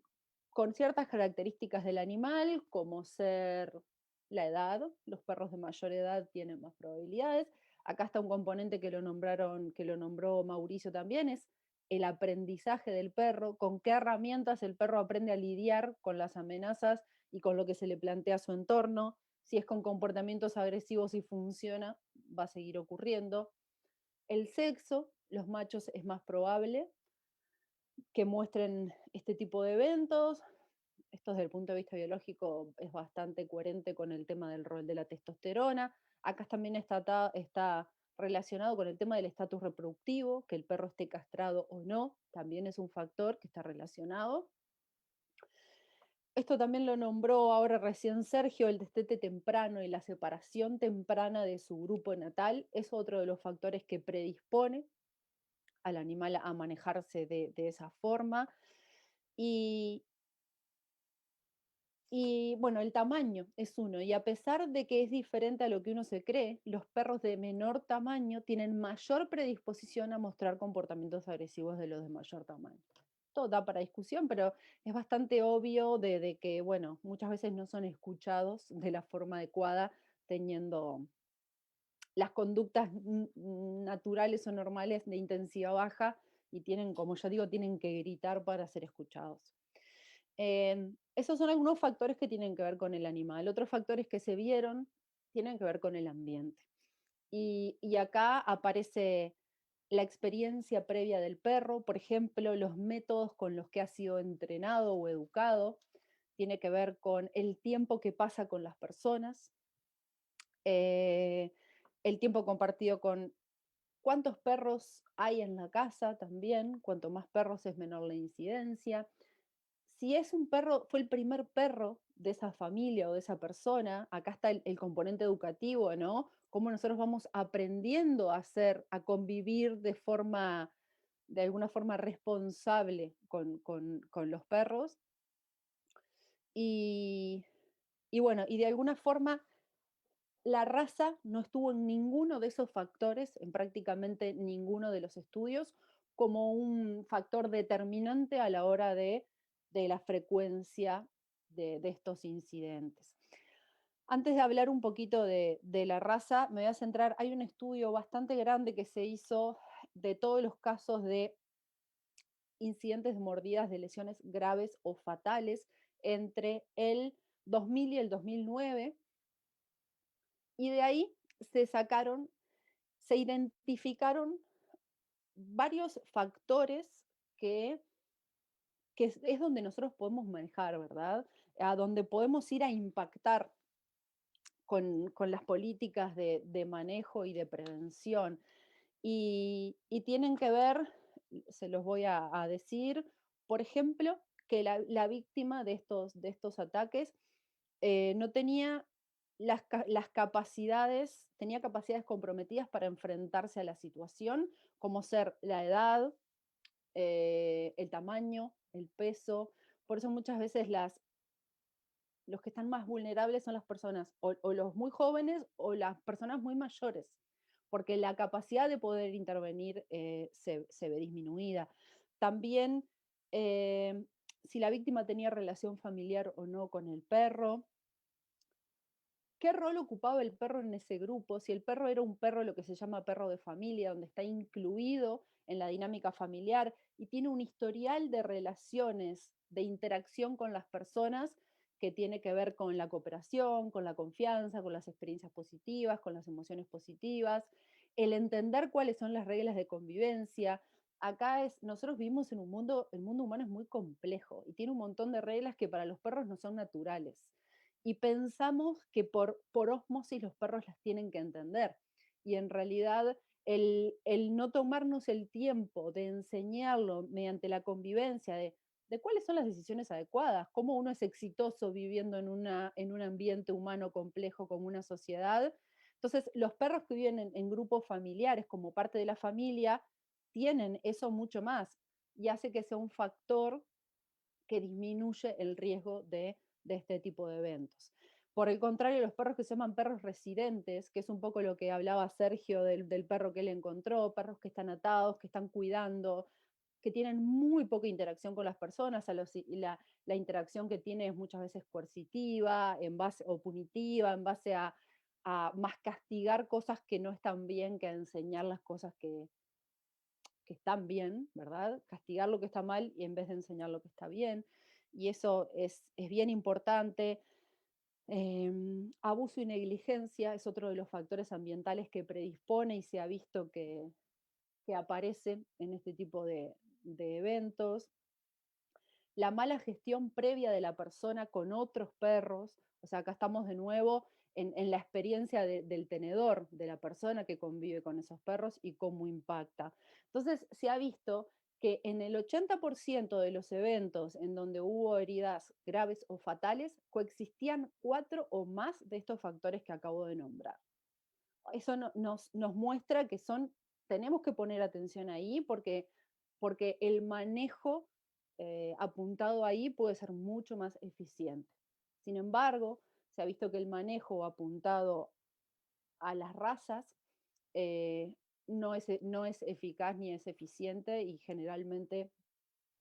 ciertas características del animal, como ser la edad. Los perros de mayor edad tienen más probabilidades. Acá está un componente que lo nombró Mauricio también, es el aprendizaje del perro, con qué herramientas el perro aprende a lidiar con las amenazas y con lo que se le plantea a su entorno. Si es con comportamientos agresivos y funciona, va a seguir ocurriendo. El sexo, los machos es más probable que muestren este tipo de eventos. Esto desde el punto de vista biológico es bastante coherente con el tema del rol de la testosterona. Acá también está relacionado con el tema del estatus reproductivo, que el perro esté castrado o no, también es un factor que está relacionado. Esto también lo nombró ahora recién Sergio, el destete temprano y la separación temprana de su grupo natal es otro de los factores que predispone al animal a manejarse de esa forma. Y bueno, el tamaño es uno, y a pesar de que es diferente a lo que uno se cree, los perros de menor tamaño tienen mayor predisposición a mostrar comportamientos agresivos de los de mayor tamaño. Todo da para discusión, pero es bastante obvio de que, bueno, muchas veces no son escuchados de la forma adecuada, teniendo las conductas naturales o normales de intensidad baja y tienen, como yo digo, tienen que gritar para ser escuchados. Esos son algunos factores que tienen que ver con el animal. Otros factores que se vieron tienen que ver con el ambiente. Y acá aparece la experiencia previa del perro, por ejemplo, los métodos con los que ha sido entrenado o educado, tiene que ver con el tiempo que pasa con las personas, el tiempo compartido con cuántos perros hay en la casa también, cuanto más perros es menor la incidencia. Si es un perro, fue el primer perro de esa familia o de esa persona, acá está el componente educativo, ¿no? Cómo nosotros vamos aprendiendo a a convivir de alguna forma responsable con los perros. Y, y bueno, y de alguna forma la raza no estuvo en ninguno de esos factores, en prácticamente ninguno de los estudios, como un factor determinante a la hora de la frecuencia de estos incidentes. Antes de hablar un poquito de la raza, me voy a centrar, hay un estudio bastante grande que se hizo de todos los casos de incidentes de mordidas de lesiones graves o fatales entre el 2000 y el 2009, y de ahí se identificaron varios factores que es donde nosotros podemos manejar, ¿verdad? A donde podemos ir a impactar con las políticas de manejo y de prevención. Y tienen que ver, se los voy a decir, por ejemplo, que la víctima de estos ataques no tenía las capacidades, tenía capacidades comprometidas para enfrentarse a la situación, como ser la edad, el tamaño, el peso. Por eso muchas veces los que están más vulnerables son las personas o los muy jóvenes o las personas muy mayores, porque la capacidad de poder intervenir se ve disminuida. También si la víctima tenía relación familiar o no con el perro, qué rol ocupaba el perro en ese grupo, si el perro era un perro, lo que se llama perro de familia, donde está incluido en la dinámica familiar y tiene un historial de relaciones, de interacción con las personas que tiene que ver con la cooperación, con la confianza, con las experiencias positivas, con las emociones positivas, el entender cuáles son las reglas de convivencia. Nosotros vivimos en un mundo, el mundo humano es muy complejo y tiene un montón de reglas que para los perros no son naturales y pensamos que por ósmosis los perros las tienen que entender. Y en realidad el no tomarnos el tiempo de enseñarlo mediante la convivencia, de cuáles son las decisiones adecuadas, cómo uno es exitoso viviendo en un ambiente humano complejo como una sociedad. Entonces, los perros que viven en grupos familiares como parte de la familia tienen eso mucho más y hace que sea un factor que disminuye el riesgo de este tipo de eventos. Por el contrario, los perros que se llaman perros residentes, que es un poco lo que hablaba Sergio del perro que él encontró, perros que están atados, que están cuidando, que tienen muy poca interacción con las personas, la interacción que tiene es muchas veces coercitiva o punitiva, en base a más castigar cosas que no están bien que a enseñar las cosas que están bien, ¿verdad? Castigar lo que está mal y en vez de enseñar lo que está bien. Y eso es bien importante. Abuso y negligencia es otro de los factores ambientales que predispone y se ha visto que aparece en este tipo de eventos. La mala gestión previa de la persona con otros perros, o sea, acá estamos de nuevo en la experiencia del tenedor, de la persona que convive con esos perros y cómo impacta. Entonces, se ha visto que en el 80% de los eventos en donde hubo heridas graves o fatales, coexistían 4 o más de estos factores que acabo de nombrar. Eso nos muestra que tenemos que poner atención ahí porque el manejo apuntado ahí puede ser mucho más eficiente. Sin embargo, se ha visto que el manejo apuntado a las razas no es eficaz ni es eficiente y generalmente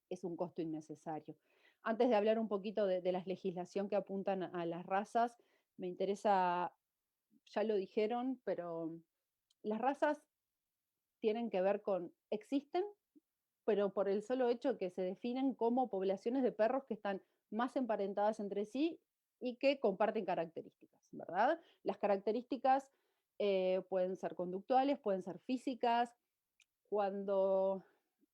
es un costo innecesario. Antes de hablar un poquito de la legislación que apuntan a las razas, me interesa, ya lo dijeron, pero las razas tienen que ver con, existen, pero por el solo hecho que se definen como poblaciones de perros que están más emparentadas entre sí y que comparten características, ¿verdad? Las características pueden ser conductuales, pueden ser físicas. Cuando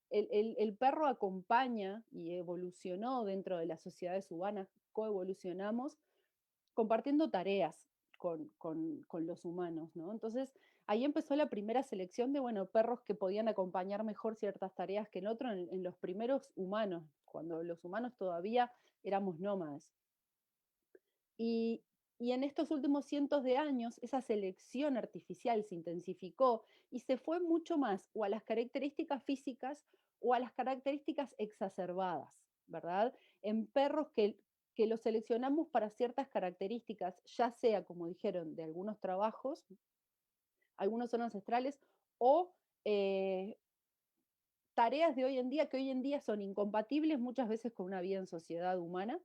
el perro acompaña y evolucionó dentro de las sociedades humanas, coevolucionamos compartiendo tareas con los humanos, ¿no? Entonces, ahí empezó la primera selección de, bueno, perros que podían acompañar mejor ciertas tareas que en otros, en los primeros humanos, cuando los humanos todavía éramos nómadas. Y, y en estos últimos cientos de años, esa selección artificial se intensificó y se fue mucho más o a las características físicas o a las características exacerbadas, ¿verdad? En perros que los seleccionamos para ciertas características, ya sea, como dijeron, de algunos trabajos, algunos son ancestrales, o eh, tareas de hoy en día que hoy en día son incompatibles muchas veces con una vida en sociedad humana,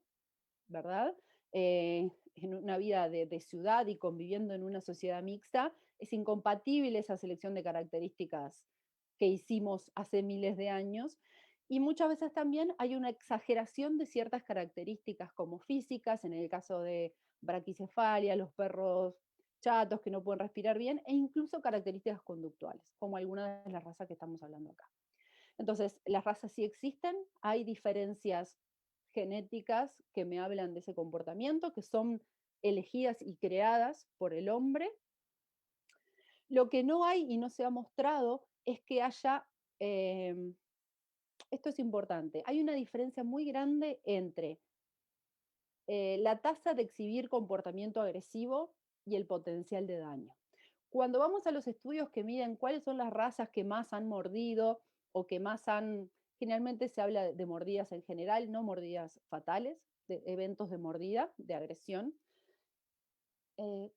¿verdad? En una vida de ciudad y conviviendo en una sociedad mixta, es incompatible esa selección de características que hicimos hace miles de años. Y muchas veces también hay una exageración de ciertas características como físicas, en el caso de braquicefalia, los perros chatos que no pueden respirar bien, e incluso características conductuales, como algunas de las razas que estamos hablando acá. Entonces, las razas sí existen, hay diferencias genéticas que me hablan de ese comportamiento, que son elegidas y creadas por el hombre. Lo que no hay y no se ha mostrado es que haya, eh, esto es importante, hay una diferencia muy grande entre la tasa de exhibir comportamiento agresivo y el potencial de daño. Cuando vamos a los estudios que miden cuáles son las razas que más han mordido o que más han, generalmente se habla de mordidas en general, no mordidas fatales, de eventos de mordida, de agresión.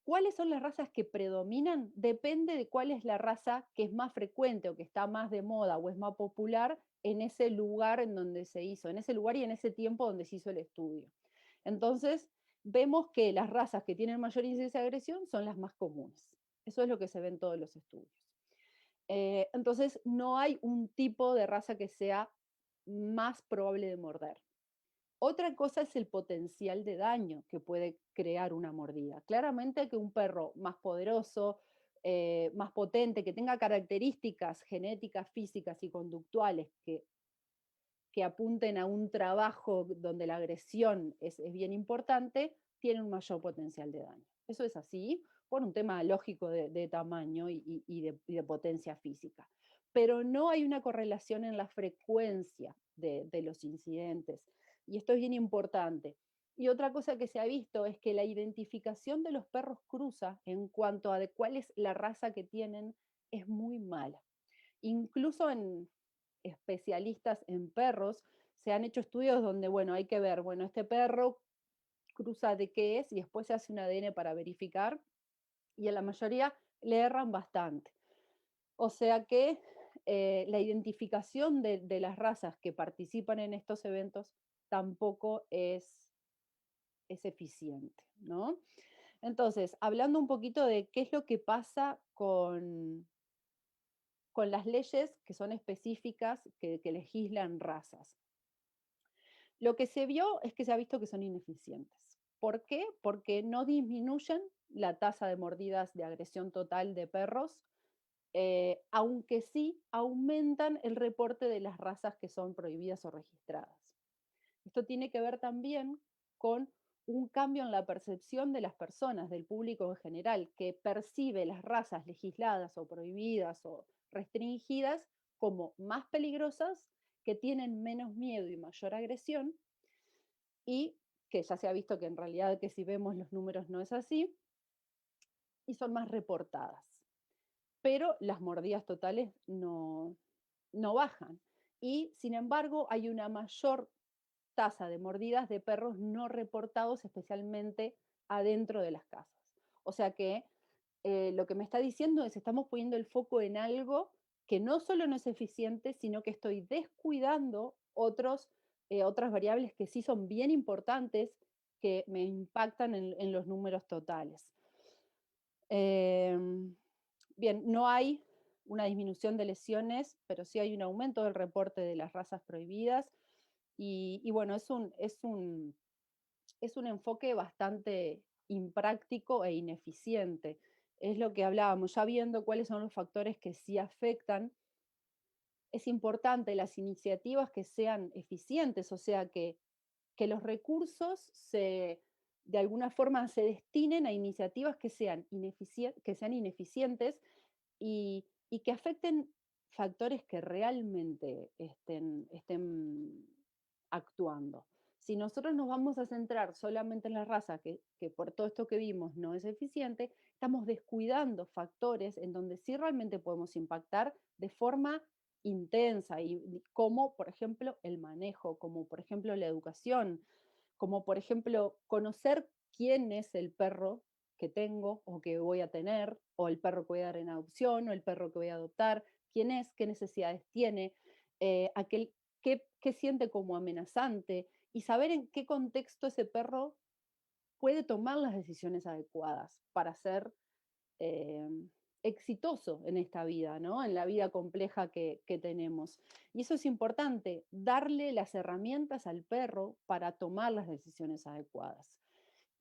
¿Cuáles son las razas que predominan? Depende de cuál es la raza que es más frecuente o que está más de moda o es más popular en ese lugar en donde se hizo, en ese lugar y en ese tiempo donde se hizo el estudio. Entonces, vemos que las razas que tienen mayor índice de agresión son las más comunes. Eso es lo que se ve en todos los estudios. Entonces, no hay un tipo de raza que sea más probable de morder. Otra cosa es el potencial de daño que puede crear una mordida. Claramente que un perro más poderoso, más potente, que tenga características genéticas, físicas y conductuales que apunten a un trabajo donde la agresión es bien importante, tiene un mayor potencial de daño. Eso es así, por un tema lógico de tamaño y de potencia física. Pero no hay una correlación en la frecuencia de los incidentes. Y esto es bien importante. Y otra cosa que se ha visto es que la identificación de los perros cruza en cuanto a de cuál es la raza que tienen es muy mala. Incluso en especialistas en perros se han hecho estudios donde, bueno, hay que ver, bueno, este perro cruza de qué es y después se hace un ADN para verificar y en la mayoría le erran bastante. O sea que la identificación de las razas que participan en estos eventos tampoco es eficiente, ¿no? Entonces, hablando un poquito de qué es lo que pasa con las leyes que son específicas, que legislan razas. Lo que se vio es que se ha visto que son ineficientes. ¿Por qué? Porque no disminuyen la tasa de mordidas de agresión total de perros, aunque sí aumentan el reporte de las razas que son prohibidas o registradas. Esto tiene que ver también con un cambio en la percepción de las personas, del público en general, que percibe las razas legisladas o prohibidas o restringidas como más peligrosas, que tienen menos miedo y mayor agresión, y que ya se ha visto que en realidad que si vemos los números no es así, y son más reportadas. Pero las mordidas totales no bajan. Y sin embargo hay una mayor tasa de mordidas de perros no reportados, especialmente adentro de las casas. O sea que lo que me está diciendo es estamos poniendo el foco en algo que no solo no es eficiente, sino que estoy descuidando otras variables que sí son bien importantes, que me impactan en los números totales. bien, no hay una disminución de lesiones, pero sí hay un aumento del reporte de las razas prohibidas. Y bueno, es un enfoque bastante impráctico e ineficiente. Es lo que hablábamos, ya viendo cuáles son los factores que sí afectan, es importante las iniciativas que sean eficientes, o sea, que los recursos de alguna forma se destinen a iniciativas que sean, que sean ineficientes y que afecten factores que realmente estén actuando. Si nosotros nos vamos a centrar solamente en la raza, que por todo esto que vimos no es eficiente, estamos descuidando factores en donde sí realmente podemos impactar de forma intensa, y como por ejemplo el manejo, como por ejemplo la educación, como por ejemplo conocer quién es el perro que tengo o que voy a tener, o el perro que voy a dar en adopción, o el perro que voy a adoptar, quién es, qué necesidades tiene, qué siente como amenazante, y saber en qué contexto ese perro puede tomar las decisiones adecuadas para ser eh, exitoso en esta vida, ¿no? En la vida compleja que tenemos. Y eso es importante, darle las herramientas al perro para tomar las decisiones adecuadas.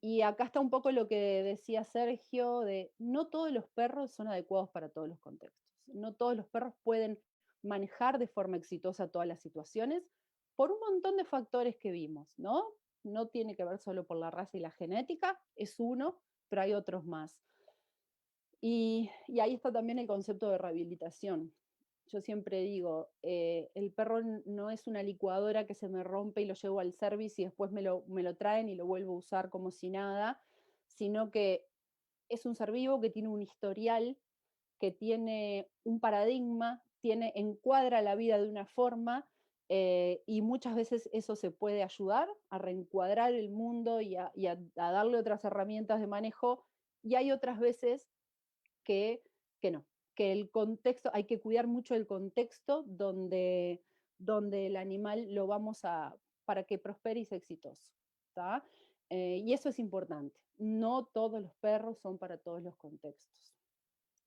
Y acá está un poco lo que decía Sergio, de no todos los perros son adecuados para todos los contextos. No todos los perros pueden manejar de forma exitosa todas las situaciones por un montón de factores que vimos, ¿no? No tiene que ver solo por la raza y la genética, es uno, pero hay otros más. Y ahí está también el concepto de rehabilitación. Yo siempre digo, el perro no es una licuadora que se me rompe y lo llevo al service y después me lo traen y lo vuelvo a usar como si nada, sino que es un ser vivo que tiene un historial, que tiene un paradigma, encuadra la vida de una forma, y muchas veces eso se puede ayudar a reencuadrar el mundo y a darle otras herramientas de manejo, y hay otras veces que, que no, que el contexto, hay que cuidar mucho el contexto donde el animal lo vamos a, para que prospere y sea exitoso. ¿Tá? Y eso es importante. No todos los perros son para todos los contextos.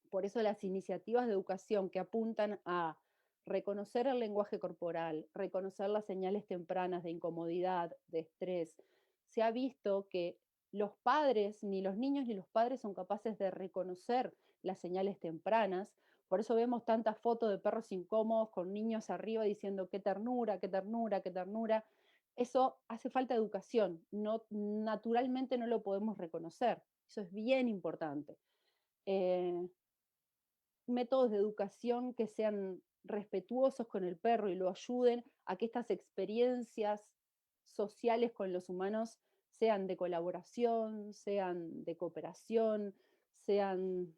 Por eso las iniciativas de educación que apuntan a reconocer el lenguaje corporal, reconocer las señales tempranas de incomodidad, de estrés, se ha visto que los padres, ni los niños ni los padres son capaces de reconocer las señales tempranas. Por eso vemos tantas fotos de perros incómodos con niños arriba diciendo qué ternura, qué ternura, qué ternura. Eso hace falta educación. No, naturalmente no lo podemos reconocer. Eso es bien importante. Eh, Métodos de educación que sean respetuosos con el perro y lo ayuden a que estas experiencias sociales con los humanos sean de colaboración, sean de cooperación, sean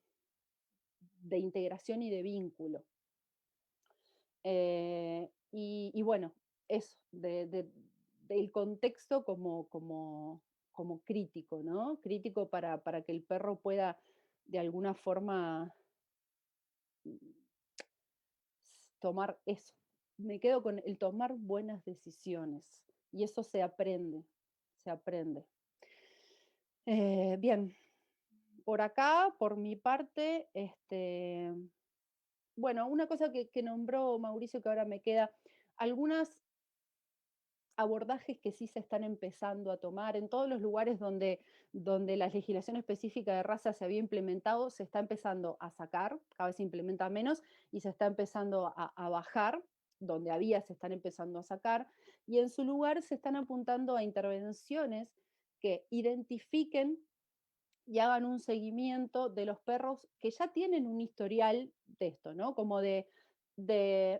de integración y de vínculo. Y bueno, eso, del contexto como crítico, ¿no? Crítico para que el perro pueda de alguna forma tomar eso. Me quedo con el tomar buenas decisiones y eso se aprende, se aprende. Bien, por acá, por mi parte, bueno, una cosa que nombró Mauricio que ahora me queda, algunas abordajes que sí se están empezando a tomar en todos los lugares donde la legislación específica de raza se había implementado, se está empezando a sacar, cada vez se implementa menos, y se está empezando a bajar, donde había se están empezando a sacar, y en su lugar se están apuntando a intervenciones que identifiquen y hagan un seguimiento de los perros que ya tienen un historial de esto, ¿no? Como de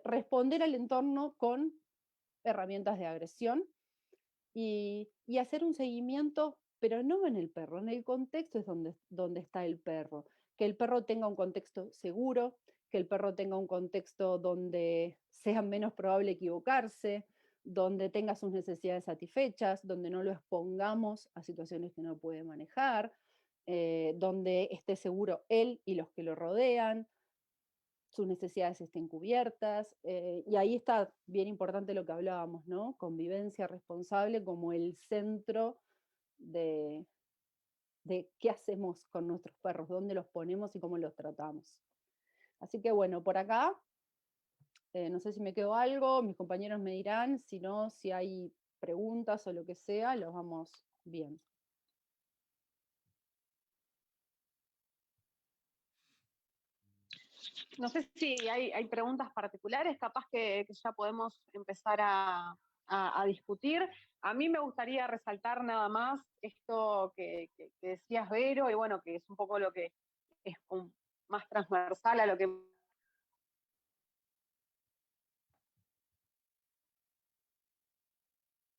responder al entorno con herramientas de agresión y hacer un seguimiento, pero no en el perro, en el contexto es donde está el perro. Que el perro tenga un contexto seguro, que el perro tenga un contexto donde sea menos probable equivocarse, donde tenga sus necesidades satisfechas, donde no lo expongamos a situaciones que no puede manejar, donde esté seguro él y los que lo rodean, sus necesidades estén cubiertas, y ahí está bien importante lo que hablábamos, ¿no? Convivencia responsable como el centro de qué hacemos con nuestros perros, dónde los ponemos y cómo los tratamos. Así que bueno, por acá, no sé si me quedó algo, mis compañeros me dirán, si no, si hay preguntas o lo que sea, los vamos bien. No sé si hay preguntas particulares, capaz que ya podemos empezar a discutir. A mí me gustaría resaltar nada más esto que decías, Vero, y bueno, que es un poco lo que es más transversal a lo que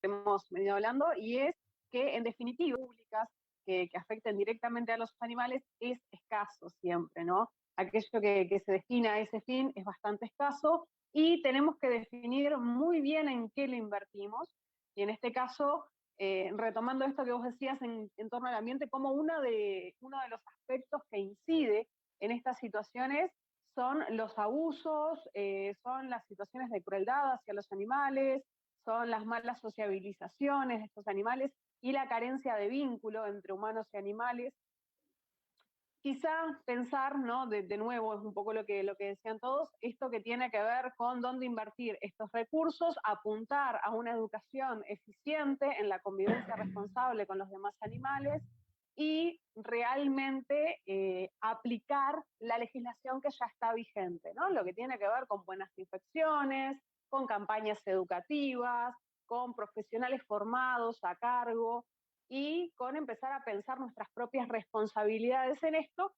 hemos venido hablando, y es que en definitiva públicas que afecten directamente a los animales es escaso siempre, ¿no? Aquello que se destina a ese fin es bastante escaso y tenemos que definir muy bien en qué lo invertimos. Y en este caso, retomando esto que vos decías en torno al ambiente, como uno de los aspectos que incide en estas situaciones son los abusos, son las situaciones de crueldad hacia los animales, son las malas sociabilizaciones de estos animales y la carencia de vínculo entre humanos y animales. Quizá pensar, ¿no? De nuevo, es un poco lo que decían todos, esto que tiene que ver con dónde invertir estos recursos, apuntar a una educación eficiente en la convivencia responsable con los demás animales y realmente aplicar la legislación que ya está vigente, ¿no? Lo que tiene que ver con buenas inspecciones, con campañas educativas, con profesionales formados a cargo, y con empezar a pensar nuestras propias responsabilidades en esto.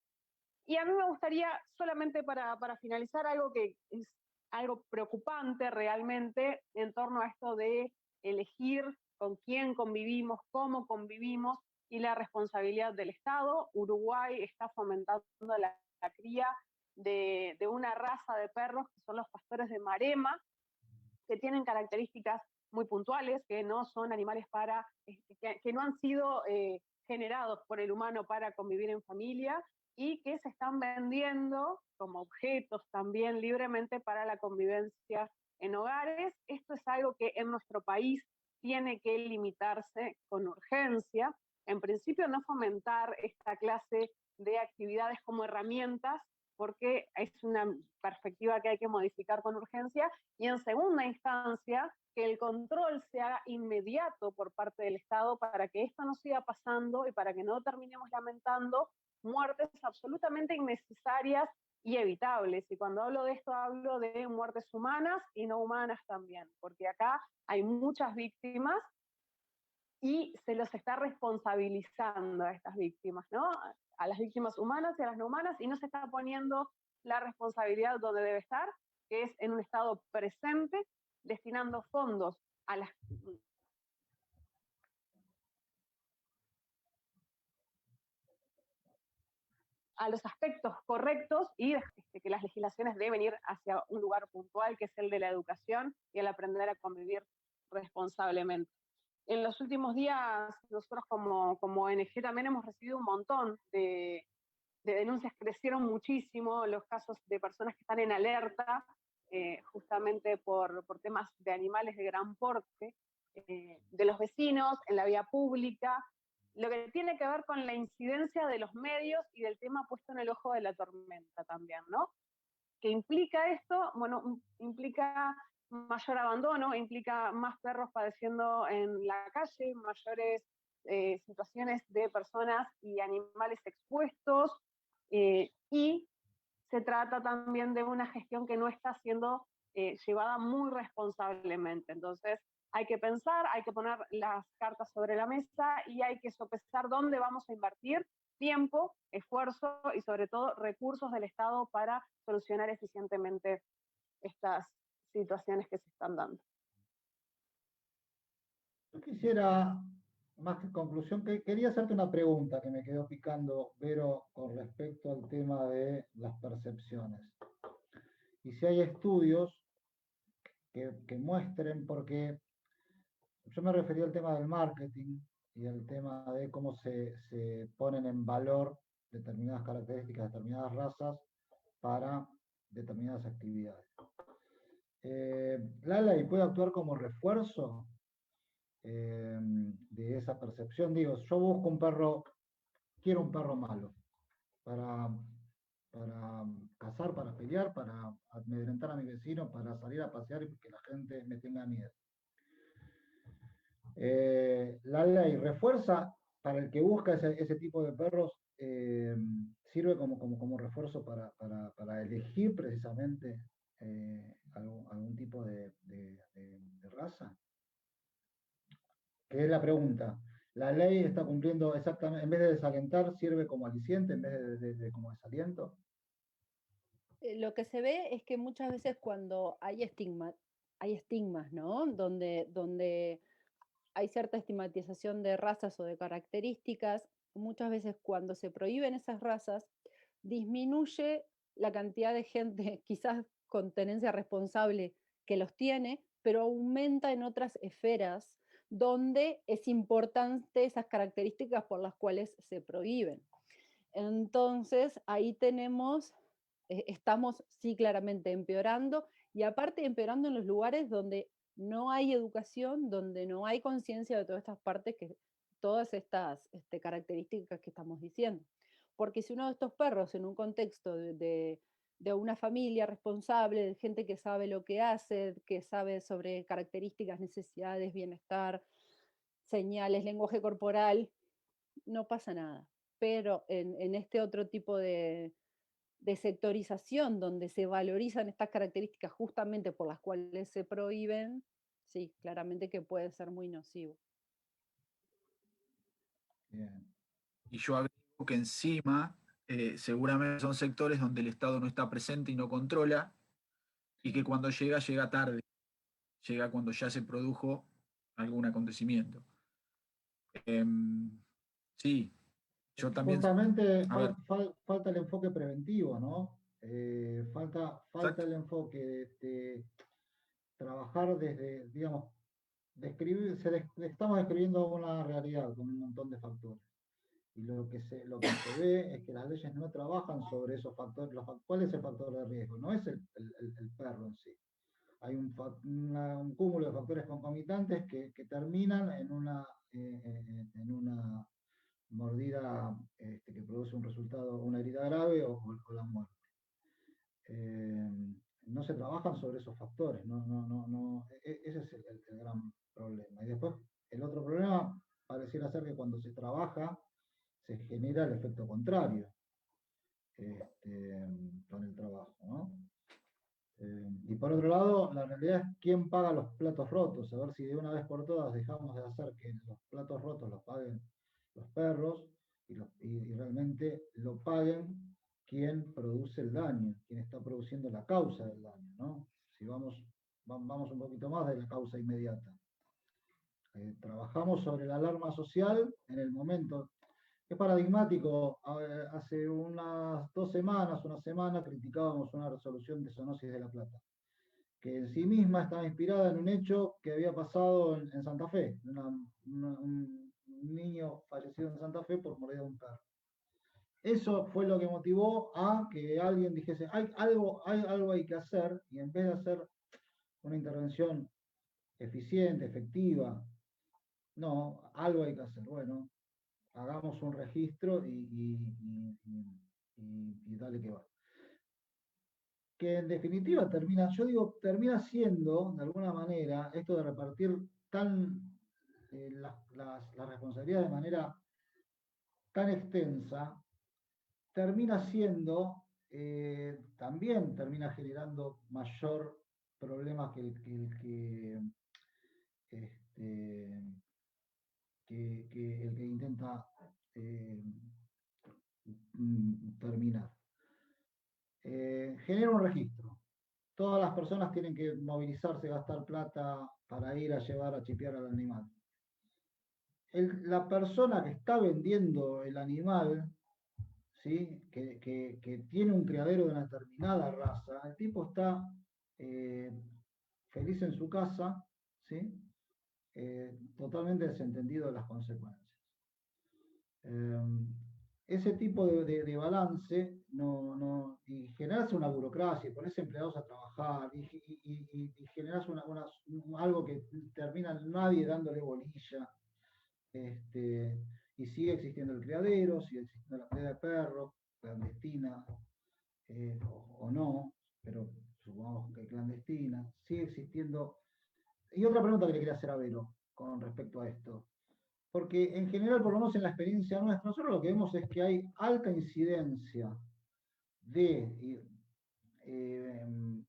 Y a mí me gustaría, solamente para finalizar, algo que es algo preocupante realmente en torno a esto de elegir con quién convivimos, cómo convivimos y la responsabilidad del Estado. Uruguay está fomentando la cría de una raza de perros que son los pastores de Marema, que tienen características muy puntuales, que no son animales que no han sido generados por el humano para convivir en familia y que se están vendiendo como objetos también libremente para la convivencia en hogares. Esto es algo que en nuestro país tiene que limitarse con urgencia. En principio, no fomentar esta clase de actividades como herramientas, porque es una perspectiva que hay que modificar con urgencia, y en segunda instancia, que el control se haga inmediato por parte del Estado para que esto no siga pasando y para que no terminemos lamentando muertes absolutamente innecesarias y evitables. Y cuando hablo de esto, hablo de muertes humanas y no humanas también, porque acá hay muchas víctimas y se los está responsabilizando a estas víctimas, ¿no? A las víctimas humanas y a las no humanas, y no se está poniendo la responsabilidad donde debe estar, que es en un estado presente, destinando fondos a los aspectos correctos, y que las legislaciones deben ir hacia un lugar puntual, que es el de la educación y el aprender a convivir responsablemente. En los últimos días, nosotros como ONG también hemos recibido un montón de denuncias. Crecieron muchísimo los casos de personas que están en alerta, justamente por temas de animales de gran porte, de los vecinos, en la vía pública, lo que tiene que ver con la incidencia de los medios y del tema puesto en el ojo de la tormenta también, ¿no? ¿Qué implica esto? Bueno, implica mayor abandono, implica más perros padeciendo en la calle, mayores situaciones de personas y animales expuestos, y se trata también de una gestión que no está siendo llevada muy responsablemente. Entonces, hay que pensar, hay que poner las cartas sobre la mesa y hay que sopesar dónde vamos a invertir tiempo, esfuerzo y sobre todo recursos del Estado para solucionar eficientemente estas situaciones que se están dando. Yo quisiera, más que conclusión, quería hacerte una pregunta que me quedó picando, Vero, con respecto al tema de las percepciones. Y si hay estudios que muestren, porque yo me refería al tema del marketing y al tema de cómo se ponen en valor determinadas características, determinadas razas para determinadas actividades. ¿La ley puede actuar como refuerzo de esa percepción? Digo, yo busco un perro, quiero un perro malo, para cazar, para pelear, para amedrentar a mi vecino, para salir a pasear y que la gente me tenga miedo. La ley refuerza para el que busca ese tipo de perros, sirve como refuerzo para elegir precisamente algún tipo de raza. Que es la pregunta. ¿La ley está cumpliendo exactamente, en vez de desalentar, sirve como aliciente en vez de como desaliento? Lo que se ve es que muchas veces cuando hay estigmas, ¿no? Donde hay cierta estigmatización de razas o de características, muchas veces cuando se prohíben esas razas, disminuye la cantidad de gente, quizás con tenencia responsable, que los tiene, pero aumenta en otras esferas donde es importante esas características por las cuales se prohíben. Entonces, ahí estamos sí claramente empeorando, y aparte empeorando en los lugares donde no hay educación, donde no hay conciencia de todas estas partes, todas estas características que estamos diciendo. Porque si uno de estos perros en un contexto de una familia responsable, de gente que sabe lo que hace, que sabe sobre características, necesidades, bienestar, señales, lenguaje corporal, no pasa nada. Pero en este otro tipo de sectorización donde se valorizan estas características justamente por las cuales se prohíben, sí, claramente que puede ser muy nocivo. Bien. Y yo agrego que encima seguramente son sectores donde el Estado no está presente y no controla, y que cuando llega tarde, llega cuando ya se produjo algún acontecimiento. Sí, yo también... Justamente A ver, falta el enfoque preventivo, ¿no? Falta exacto. el enfoque de trabajar desde, digamos, estamos describiendo una realidad con un montón de factores. Y lo que se ve es que las leyes no trabajan sobre esos factores. ¿Cuál es el factor de riesgo? No es el perro en sí. Hay un cúmulo de factores concomitantes que terminan en una mordida que produce un resultado, una herida grave o la muerte. No se trabajan sobre esos factores, ese es el gran problema. Y después, el otro problema pareciera ser que cuando se trabaja, se genera el efecto contrario con el trabajo, ¿no? Y por otro lado, la realidad es quién paga los platos rotos, a ver si de una vez por todas dejamos de hacer que los platos rotos los paguen los perros y realmente lo paguen quien produce el daño, quien está produciendo la causa del daño, ¿no? Si vamos un poquito más de la causa inmediata. Trabajamos sobre la alarma social en el momento. Es paradigmático. Hace unas 2 semanas, una semana, criticábamos una resolución de Zoonosis de La Plata, que en sí misma estaba inspirada en un hecho que había pasado en Santa Fe, un niño fallecido en Santa Fe por mordida de un perro. Eso fue lo que motivó a que alguien dijese, hay algo hay que hacer, y en vez de hacer una intervención eficiente, efectiva, no, algo hay que hacer. Bueno, hagamos un registro y dale que va. Que en definitiva termina siendo, de alguna manera, esto de repartir la responsabilidad de manera tan extensa, termina siendo, también termina generando mayor problema que el que intenta terminar. Genera un registro. Todas las personas tienen que movilizarse, gastar plata para ir a llevar a chipear al animal. La persona que está vendiendo el animal, ¿sí? que tiene un criadero de una determinada raza, el tipo está feliz en su casa, ¿sí? Totalmente desentendido de las consecuencias. Ese tipo de balance y generarse una burocracia, y ponerse empleados a trabajar y generarse algo que termina nadie dándole bolilla, y sigue existiendo el criadero, sigue existiendo la pelea de perros clandestina, o no, pero supongamos que clandestina, sigue existiendo. Y otra pregunta que le quería hacer a Vero con respecto a esto. Porque en general, por lo menos en la experiencia nuestra, nosotros lo que vemos es que hay alta incidencia de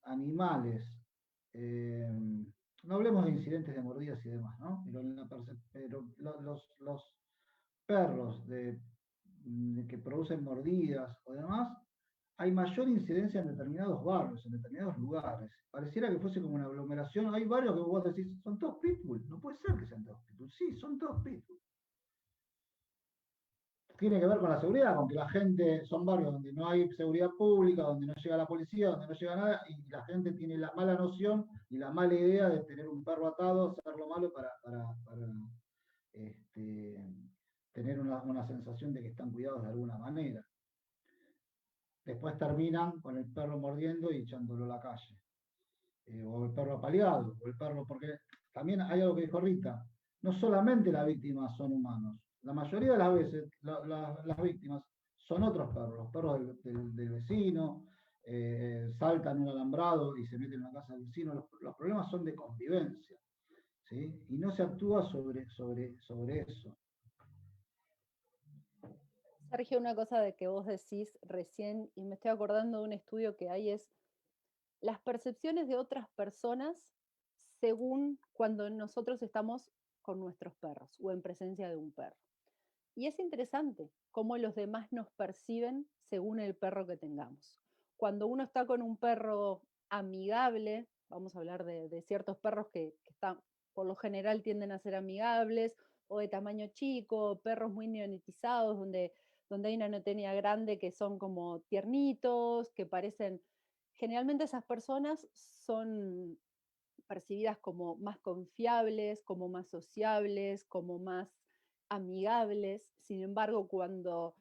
animales, no hablemos de incidentes de mordidas y demás, ¿no? Pero los perros que producen mordidas o demás, hay mayor incidencia en determinados barrios, en determinados lugares. Pareciera que fuese como una aglomeración. Hay varios que vos decís, son todos pitbull. No puede ser que sean todos pitbull. Sí, son todos pitbull. Tiene que ver con la seguridad, con que la gente, son barrios donde no hay seguridad pública, donde no llega la policía, donde no llega nada, y la gente tiene la mala noción y la mala idea de tener un perro atado, hacerlo malo para tener una sensación de que están cuidados de alguna manera. Después terminan con el perro mordiendo y echándolo a la calle. O el perro apaleado, o el perro, porque también hay algo que dijo Rita, no solamente las víctimas son humanos, la mayoría de las veces las víctimas son otros perros, los perros del vecino, saltan un alambrado y se meten en la casa del vecino, los problemas son de convivencia, ¿sí? Y no se actúa sobre eso. Sergio, una cosa de que vos decís recién, y me estoy acordando de un estudio que hay, es las percepciones de otras personas según cuando nosotros estamos con nuestros perros o en presencia de un perro. Y es interesante cómo los demás nos perciben según el perro que tengamos. Cuando uno está con un perro amigable, vamos a hablar de ciertos perros que están, por lo general tienden a ser amigables, o de tamaño chico, perros muy neonatizados, donde hay una neotenia grande que son como tiernitos, que parecen, generalmente esas personas son percibidas como más confiables, como más sociables, como más amigables. Sin embargo, cuando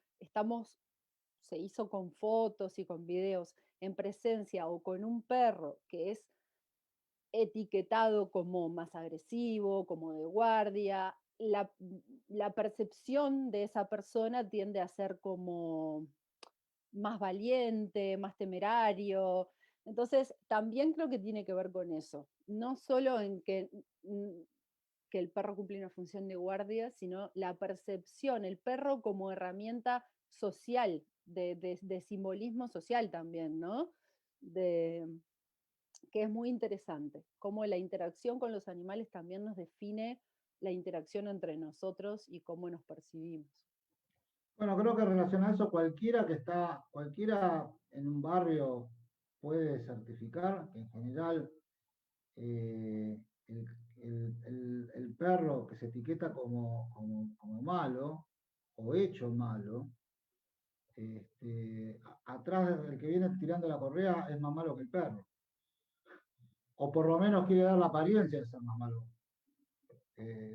se hizo con fotos y con videos en presencia o con un perro que es etiquetado como más agresivo, como de guardia, la percepción de esa persona tiende a ser como más valiente, más temerario. Entonces, también creo que tiene que ver con eso. No solo en que el perro cumple una función de guardia, sino la percepción, el perro como herramienta social, de simbolismo social también, ¿no? Que es muy interesante, cómo la interacción con los animales también nos define la interacción entre nosotros y cómo nos percibimos. Bueno, creo que en relación a eso, cualquiera en un barrio puede certificar que en general el perro que se etiqueta como malo o hecho malo, atrás del que viene tirando la correa es más malo que el perro. O por lo menos quiere dar la apariencia de ser más malo.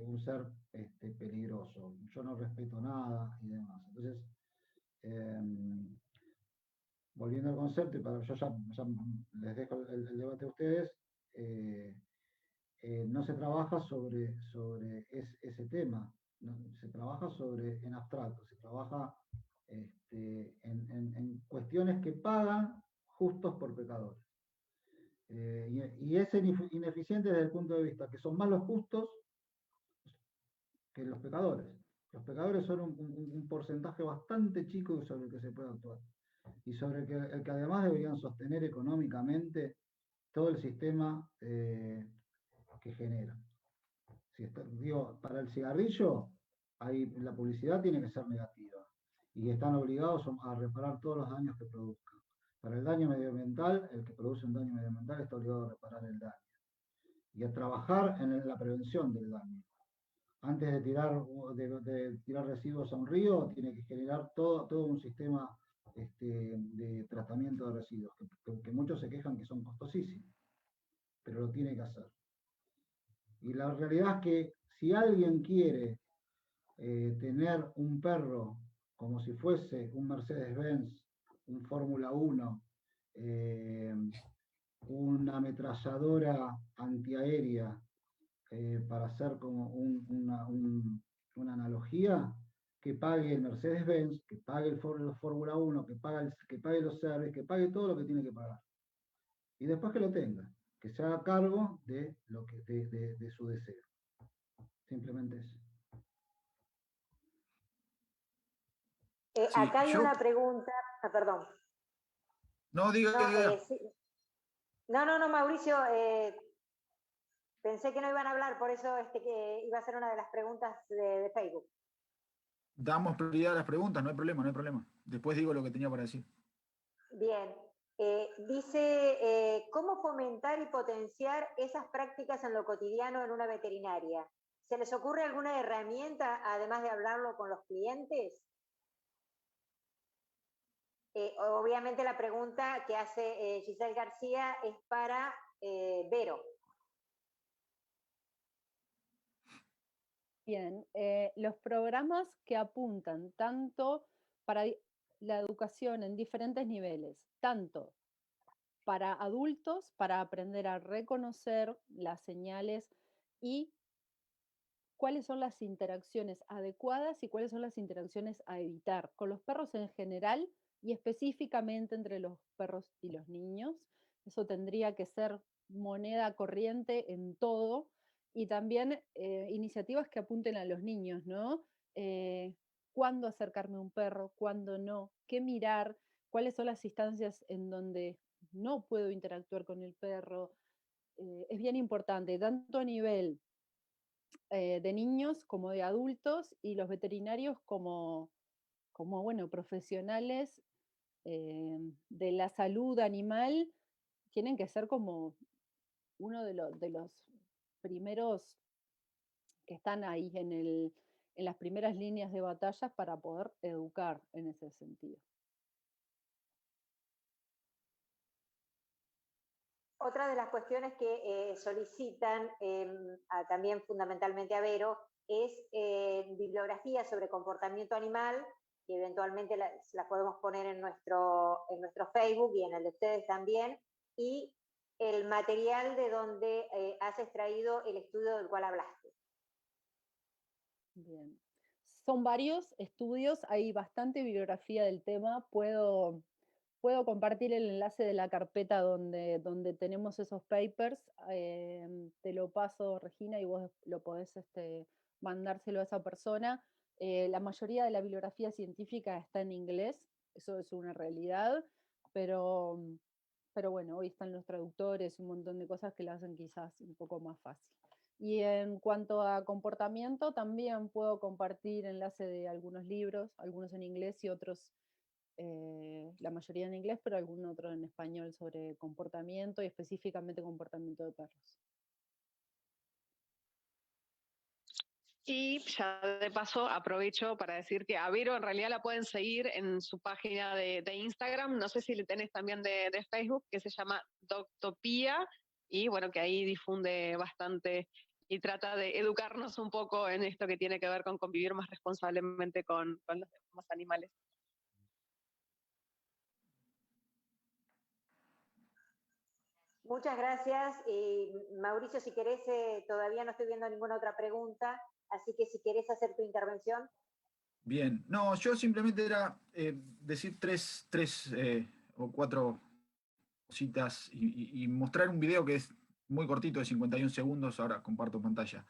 Un ser peligroso. Yo no respeto nada y demás. Entonces, volviendo al concepto, y yo ya les dejo el debate a ustedes, no se trabaja sobre ese tema, ¿no? Se trabaja en abstracto, se trabaja en cuestiones que pagan justos por pecadores. Y es ineficiente desde el punto de vista que son más los justos que los pecadores. Los pecadores son un porcentaje bastante chico sobre el que se puede actuar. Y sobre el que además deberían sostener económicamente todo el sistema que genera. Para el cigarrillo, la publicidad tiene que ser negativa y están obligados a reparar todos los daños que produzcan. Para el daño medioambiental, el que produce un daño medioambiental está obligado a reparar el daño y a trabajar en la prevención del daño. Antes de tirar residuos a un río, tiene que generar todo un sistema de tratamiento de residuos, que muchos se quejan que son costosísimos, pero lo tiene que hacer. Y la realidad es que si alguien quiere tener un perro como si fuese un Mercedes-Benz, un Fórmula 1, una ametralladora antiaérea, para hacer como una analogía, que pague el Mercedes-Benz, que pague el Fórmula 1, que pague los servicios, que pague todo lo que tiene que pagar. Y después que lo tenga, que se haga cargo de, de su deseo. Simplemente eso. Sí, Acá hay una pregunta, perdón. No, diga. Sí. No, Mauricio, pensé que no iban a hablar, por eso que iba a ser una de las preguntas de Facebook. Damos prioridad a las preguntas, no hay problema. Después digo lo que tenía para decir. Bien. Dice, ¿cómo fomentar y potenciar esas prácticas en lo cotidiano en una veterinaria? ¿Se les ocurre alguna herramienta, además de hablarlo con los clientes? Obviamente la pregunta que hace Giselle García es para Vero. Bien, los programas que apuntan tanto para la educación en diferentes niveles, tanto para adultos, para aprender a reconocer las señales y cuáles son las interacciones adecuadas y cuáles son las interacciones a evitar con los perros en general y específicamente entre los perros y los niños. Eso tendría que ser moneda corriente en todo. Y también iniciativas que apunten a los niños, ¿no? ¿Cuándo acercarme a un perro? ¿Cuándo no? ¿Qué mirar? ¿Cuáles son las instancias en donde no puedo interactuar con el perro? Es bien importante, tanto a nivel de niños como de adultos, y los veterinarios como bueno, profesionales de la salud animal tienen que ser como uno de los primeros que están ahí en las primeras líneas de batalla para poder educar en ese sentido. Otra de las cuestiones que solicitan también fundamentalmente a Vero es bibliografía sobre comportamiento animal, que eventualmente la podemos poner en nuestro Facebook y en el de ustedes también, y el material de donde has extraído el estudio del cual hablaste. Bien. Son varios estudios, hay bastante bibliografía del tema, puedo compartir el enlace de la carpeta donde tenemos esos papers, te lo paso, Regina, y vos lo podés mandárselo a esa persona. La mayoría de la bibliografía científica está en inglés, eso es una realidad, pero bueno, hoy están los traductores y un montón de cosas que lo hacen quizás un poco más fácil. Y en cuanto a comportamiento, también puedo compartir enlace de algunos libros, algunos en inglés y otros la mayoría en inglés, pero algún otro en español sobre comportamiento y específicamente comportamiento de perros. Y ya de paso aprovecho para decir que a Vero en realidad la pueden seguir en su página de Instagram, no sé si le tenés también de Facebook, que se llama Doctopía, y bueno, que ahí difunde bastante y trata de educarnos un poco en esto que tiene que ver con convivir más responsablemente con los demás animales. Muchas gracias. Mauricio, si querés, todavía no estoy viendo ninguna otra pregunta, así que si querés hacer tu intervención. Bien, no, yo simplemente era decir tres o cuatro cositas y mostrar un video que es muy cortito, de 51 segundos, ahora comparto pantalla.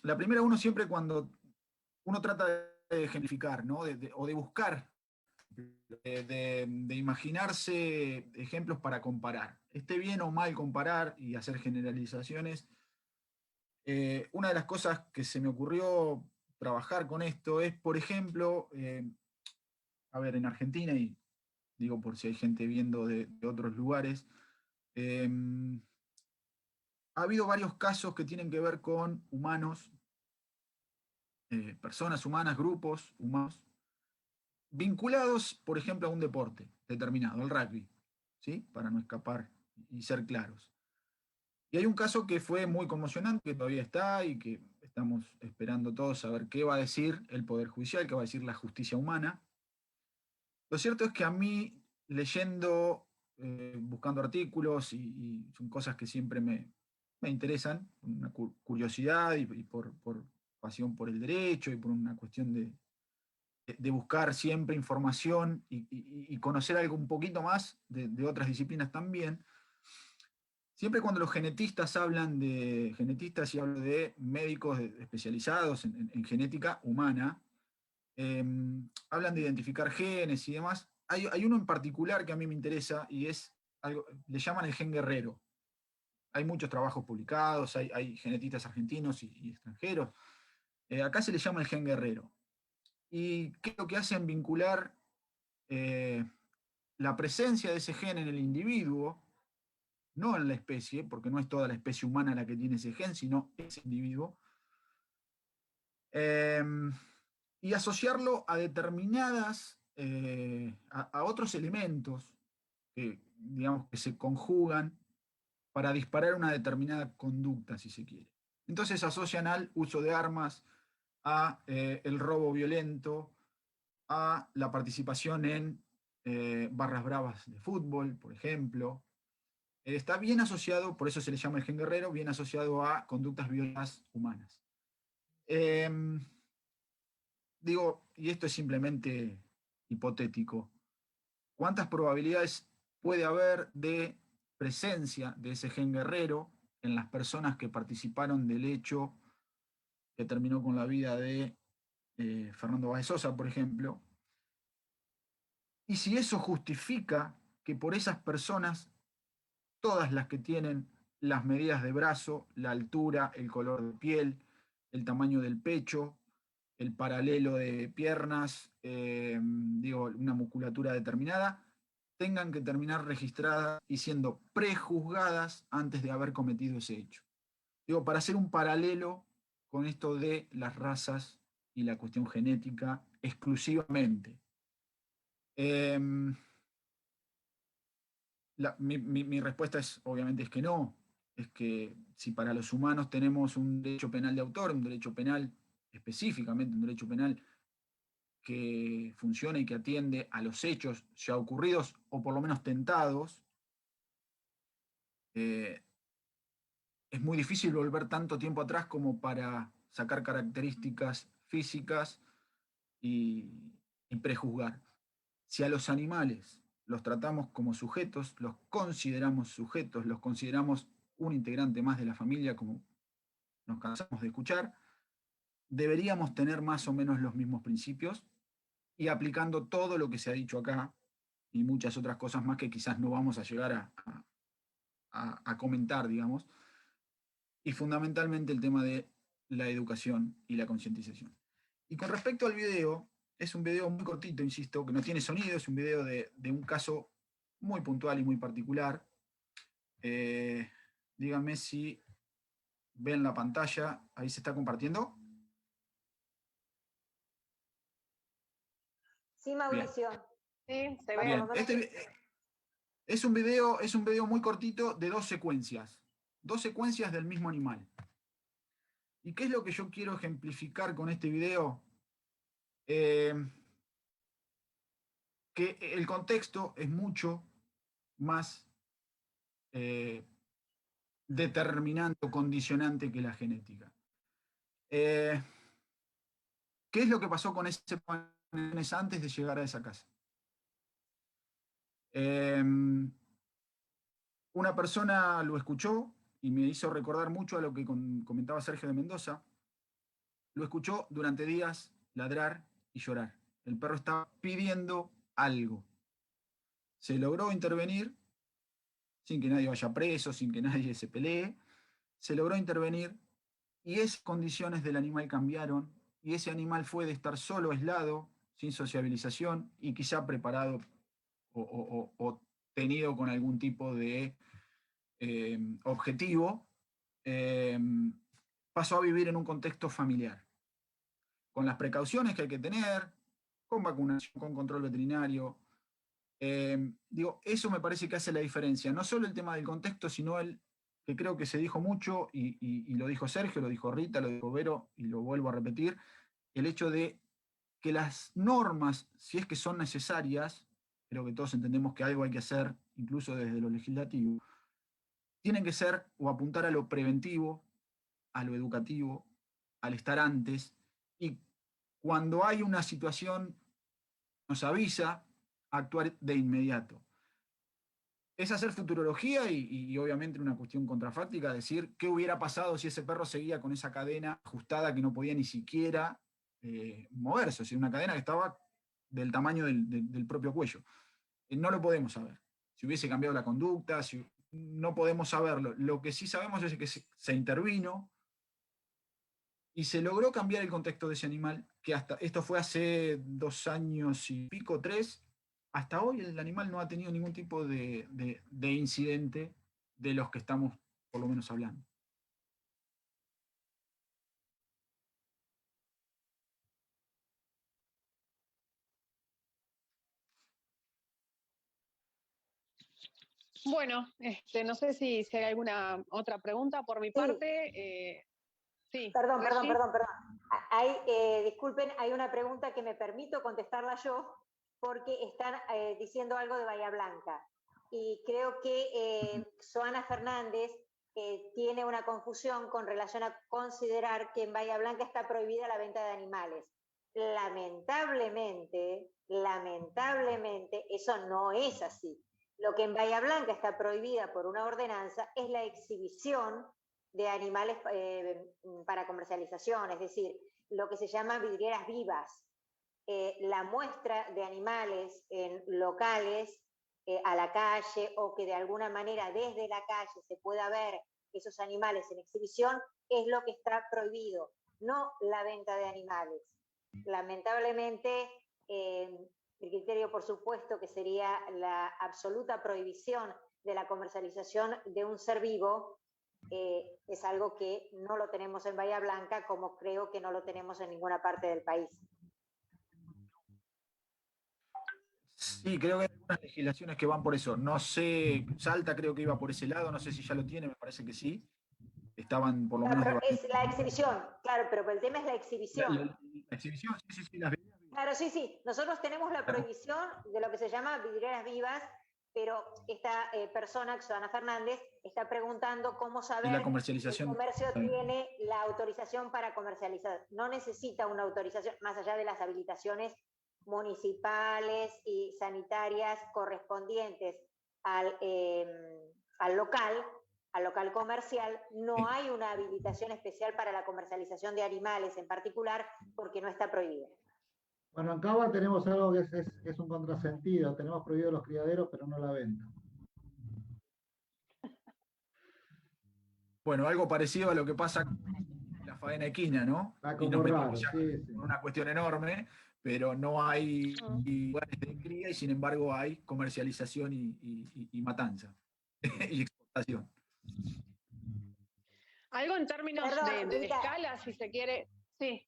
La primera, uno siempre cuando uno trata de ejemplificar, ¿no? O de buscar, de imaginarse ejemplos para comparar. Esté bien o mal comparar y hacer generalizaciones. Una de las cosas que se me ocurrió trabajar con esto es, por ejemplo, a ver, en Argentina, y digo por si hay gente viendo de otros lugares, ha habido varios casos que tienen que ver con humanos, personas humanas, grupos humanos, vinculados, por ejemplo, a un deporte determinado, el rugby, ¿sí? Para no escapar y ser claros. Y hay un caso que fue muy conmocionante, que todavía está y que estamos esperando todos a ver qué va a decir el Poder Judicial, qué va a decir la justicia humana. Lo cierto es que a mí, leyendo, buscando artículos, y son cosas que siempre me interesan, una curiosidad y por pasión por el derecho y por una cuestión de buscar siempre información y conocer algo un poquito más de otras disciplinas también. Siempre cuando los genetistas hablan de genetistas y hablo de médicos especializados en genética humana, hablan de identificar genes y demás. Hay uno en particular que a mí me interesa y es algo, le llaman el gen guerrero. Hay muchos trabajos publicados, hay genetistas argentinos y extranjeros. Acá se le llama el gen guerrero. Y creo que hacen vincular la presencia de ese gen en el individuo, no en la especie, porque no es toda la especie humana la que tiene ese gen, sino ese individuo, y asociarlo a determinadas, a otros elementos que, digamos, que se conjugan para disparar una determinada conducta, si se quiere. Entonces asocian al uso de armas, a el robo violento, a la participación en barras bravas de fútbol, por ejemplo. Está bien asociado, por eso se le llama el gen guerrero, bien asociado a conductas violentas humanas. Digo, y esto es simplemente hipotético, ¿cuántas probabilidades puede haber de presencia de ese gen guerrero en las personas que participaron del hecho que terminó con la vida de Fernando Báez Sosa, por ejemplo? Y si eso justifica que por esas personas, todas las que tienen las medidas de brazo, la altura, el color de piel, el tamaño del pecho, el paralelo de piernas, digo, una musculatura determinada, tengan que terminar registradas y siendo prejuzgadas antes de haber cometido ese hecho. Digo, para hacer un paralelo con esto de las razas y la cuestión genética exclusivamente. Mi respuesta es, obviamente, es que no. Es que si para los humanos tenemos un derecho penal de autor, un derecho penal específicamente, un derecho penal que funciona y que atiende a los hechos ya ocurridos o por lo menos tentados, es muy difícil volver tanto tiempo atrás como para sacar características físicas y prejuzgar. Si a los animales los tratamos como sujetos, los consideramos un integrante más de la familia, como nos cansamos de escuchar, deberíamos tener más o menos los mismos principios y aplicando todo lo que se ha dicho acá y muchas otras cosas más que quizás no vamos a llegar a comentar, digamos, y fundamentalmente el tema de la educación y la concientización. Y con respecto al video, es un video muy cortito, insisto, que no tiene sonido, es un video de un caso muy puntual y muy particular. Díganme si ven la pantalla, ahí se está compartiendo. Sí, Mauricio. Sí, se ve. Bien. Es un video muy cortito de dos secuencias del mismo animal. ¿Y qué es lo que yo quiero ejemplificar con este video? Que el contexto es mucho más determinante o condicionante que la genética. ¿Qué es lo que pasó con ese panel antes de llegar a esa casa? Una persona lo escuchó y me hizo recordar mucho a lo que comentaba Sergio de Mendoza. Lo escuchó durante días ladrar y llorar. El perro estaba pidiendo algo. Se logró intervenir sin que nadie vaya preso, sin que nadie se pelee. Se logró intervenir y esas condiciones del animal cambiaron y ese animal fue de estar solo, aislado, sin sociabilización y quizá preparado o tenido con algún tipo de objetivo, pasó a vivir en un contexto familiar, con las precauciones que hay que tener, con vacunación, con control veterinario. Digo, eso me parece que hace la diferencia, no solo el tema del contexto, sino el que creo que se dijo mucho, y lo dijo Sergio, lo dijo Rita, lo dijo Vero, y lo vuelvo a repetir, el hecho de que las normas, si es que son necesarias, creo que todos entendemos que algo hay que hacer, incluso desde lo legislativo, tienen que ser o apuntar a lo preventivo, a lo educativo, al estar antes, y cuando hay una situación nos avisa actuar de inmediato. Es hacer futurología y obviamente una cuestión contrafáctica, decir qué hubiera pasado si ese perro seguía con esa cadena ajustada que no podía ni siquiera moverse, o sea, una cadena que estaba del tamaño del propio cuello. No lo podemos saber. Si hubiese cambiado la conducta, no podemos saberlo. Lo que sí sabemos es que se intervino y se logró cambiar el contexto de ese animal, que esto fue hace 2 años y pico, 3. Hasta hoy el animal no ha tenido ningún tipo de incidente de los que estamos por lo menos hablando. Bueno, no sé si hay alguna otra pregunta por mi parte. Sí, Perdón. Reggie. Disculpen, hay una pregunta que me permito contestarla yo, porque están diciendo algo de Bahía Blanca. Y creo que Zoana Fernández tiene una confusión con relación a considerar que en Bahía Blanca está prohibida la venta de animales. Lamentablemente, eso no es así. Lo que en Bahía Blanca está prohibida por una ordenanza es la exhibición de animales para comercialización, es decir, lo que se llama vidrieras vivas. La muestra de animales en locales a la calle, o que de alguna manera desde la calle se pueda ver esos animales en exhibición, es lo que está prohibido, no la venta de animales. Lamentablemente, el criterio, por supuesto, que sería la absoluta prohibición de la comercialización de un ser vivo, es algo que no lo tenemos en Bahía Blanca, como creo que no lo tenemos en ninguna parte del país. Sí, creo que hay algunas legislaciones que van por eso. No sé, Salta creo que iba por ese lado, no sé si ya lo tiene, me parece que sí. Estaban por lo menos Pero es la exhibición, claro, pero el tema es la exhibición. La exhibición, sí, las vidrieras vivas. Claro, sí. Nosotros tenemos la prohibición de lo que se llama vidrieras vivas, pero esta persona, Zoana Fernández, está preguntando cómo saber la comercialización. si el comercio tiene la autorización para comercializar. No necesita una autorización, más allá de las habilitaciones municipales y sanitarias correspondientes al local comercial. No hay una habilitación especial para la comercialización de animales en particular, porque no está prohibido. Bueno, en Cava tenemos algo que es un contrasentido. Tenemos prohibido los criaderos, pero no la venta. Bueno, algo parecido a lo que pasa con la faena equina, ¿no? Está Y nos como metemos raro, ya sí. con una cuestión enorme, pero no hay lugares de cría y sin embargo hay comercialización y matanza y exportación. Algo en términos de escala, si se quiere. Sí.